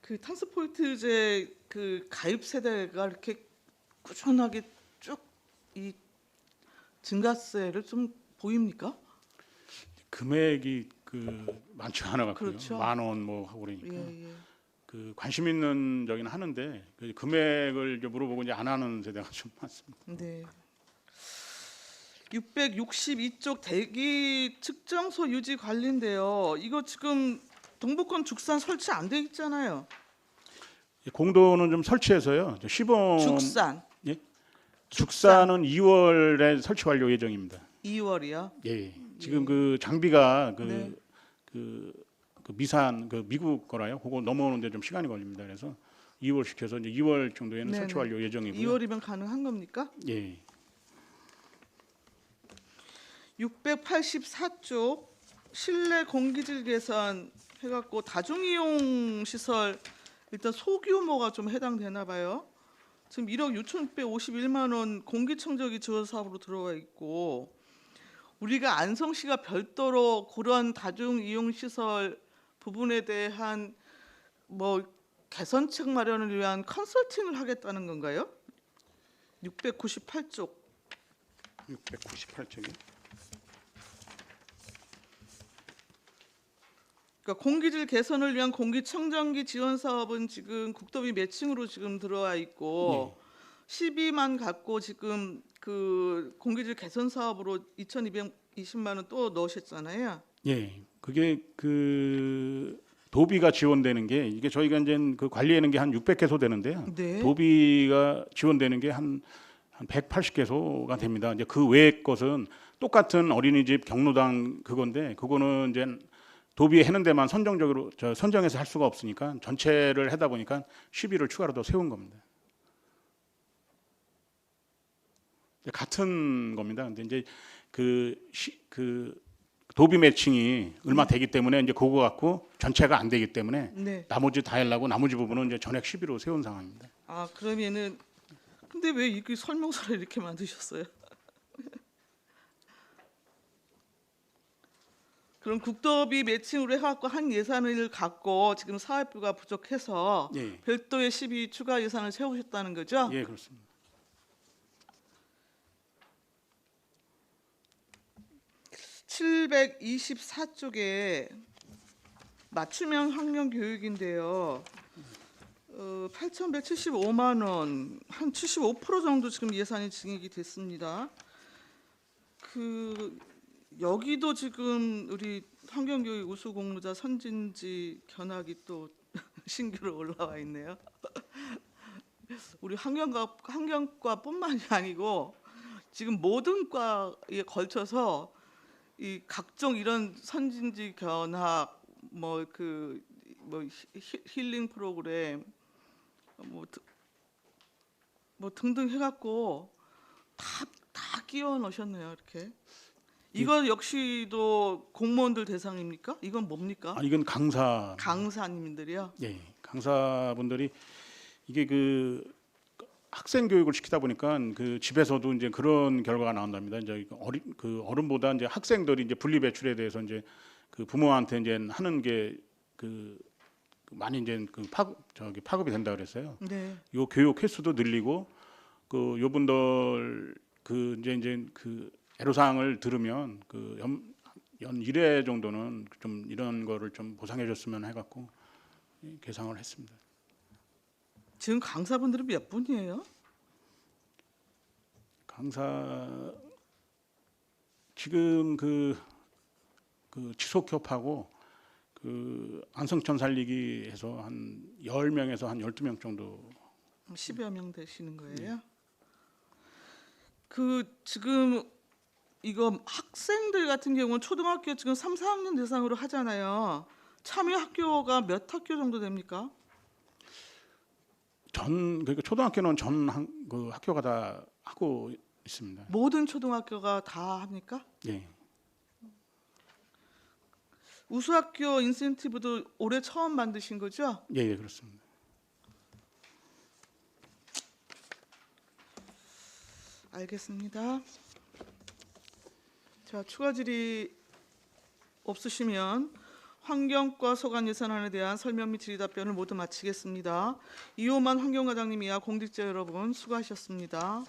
그 탄스포인트제 그 가입 세대가 이렇게 꾸준하게 쭉 이 증가세를 좀 보입니까? 금액이 그 많지 않아 갖고요. 그렇죠. 10,000원 뭐 하고 그러니까 예. 그 관심 있는 저기는 하는데 그 금액을 이제 물어보고 이제 안 하는 세대가 좀 많습니다. 네. 662쪽 대기 측정소 유지 관리인데요. 이거 지금 동북권 죽산 설치 안 돼 있잖아요. 공도는 좀 설치해서요. 시범 죽산 예? 죽산은 2월에 설치 완료 예정입니다. 2월이요. 예. 지금 그 장비가 네. 그 미산 그 미국 거라요. 그거 넘어오는데 좀 시간이 걸립니다. 그래서 2월 시켜서 이제 2월 정도에는 네네. 설치 완료 예정이고요. 2월이면 가능한 겁니까? 예. 684쪽 실내 공기질 개선 해갖고 다중이용 시설 일단 소규모가 좀 해당되나 봐요. 지금 1억 6,651만 원 공기청정기 지원 사업으로 들어와 있고 우리가 안성시가 별도로 그런 다중이용 시설 부분에 대한 뭐 개선책 마련을 위한 컨설팅을 하겠다는 건가요? 698쪽 698쪽이 그러니까 공기질 개선을 위한 공기청정기 지원 사업은 지금 국도비 매칭으로 지금 들어와 있고 12만 갖고 지금 그 공기질 개선 사업으로 2,220만 원 또 넣으셨잖아요. 예. 그게 그 도비가 지원되는 게 이게 저희가 이제 그 관리하는 게 한 600개소 되는데요. 네. 도비가 지원되는 게 한 180개소가 됩니다. 이제 그 외의 것은 똑같은 어린이집 경로당 그건데 그거는 이제 도비에 해는 데만 선정적으로 선정해서 할 수가 없으니까 전체를 하다 보니까 시비를 추가로 더 세운 겁니다. 같은 겁니다. 근데 이제 그 도비 매칭이 얼마 되기 때문에 이제 그거 갖고 전체가 안 되기 때문에 네. 나머지 다 하려고 나머지 부분은 이제 전액 시비로 세운 상황입니다. 아 그러면은 근데 왜 이렇게 설명서를 이렇게 만드셨어요? 그럼 국도비 매칭으로 해갖고 한 예산을 갖고 지금 사업비가 부족해서 예. 별도의 시비 추가 예산을 세우셨다는 거죠? 예, 그렇습니다. (724쪽에) 맞춤형 학령 교육인데요. 8,175만 원, 한 75% 정도 지금 예산이 증액이 됐습니다. 그 여기도 지금 우리 환경교육 우수공로자 선진지 견학이 또 신규로 올라와 있네요. 우리 환경과뿐만이 아니고 지금 모든 과에 걸쳐서 이 각종 이런 선진지 견학 뭐 힐링 프로그램 뭐 등등 해갖고 다 끼워 넣으셨네요. 이렇게. 이거 역시도 공무원들 대상입니까? 이건 뭡니까? 아, 이건 강사님들이요? 예, 강사분들이 이게 그 학생 교육을 시키다 보니까 그 집에서도 이제 그런 결과가 나온답니다. 이제 어른보다 이제 학생들이 이제 분리 배출에 대해서 이제 그 부모한테 이제 하는 게 그 많이 이제 그 파급이 된다 그랬어요. 네. 요 교육 횟수도 늘리고 그 요분들 그 이제 그 애로사항을 들으면 그 연 1회 정도는 좀 이런 거를 좀 보상해 줬으면 해갖고 계상을 했습니다. 지금 강사분들은 몇 분이에요? 강사 지금 그 지속협하고 그 안성천 살리기 해서 한 10명에서 한 12명 정도 10여 명 되시는 거예요? 그 지금 이거 학생들 같은 경우는 초등학교 지금 3, 4학년 대상으로 하잖아요. 참여 학교가 몇 학교 정도 됩니까? 그러니까 초등학교는 그 학교가 다 하고 있습니다. 모든 초등학교가 다 합니까? 예. 우수학교 인센티브도 올해 처음 만드신 거죠? 예, 그렇습니다. 알겠습니다. 자, 추가 질의 없으시면 환경과 소관 예산안에 대한 설명 및 질의 답변을 모두 마치겠습니다. 이호만 환경과장님 이하 공직자 여러분 수고하셨습니다.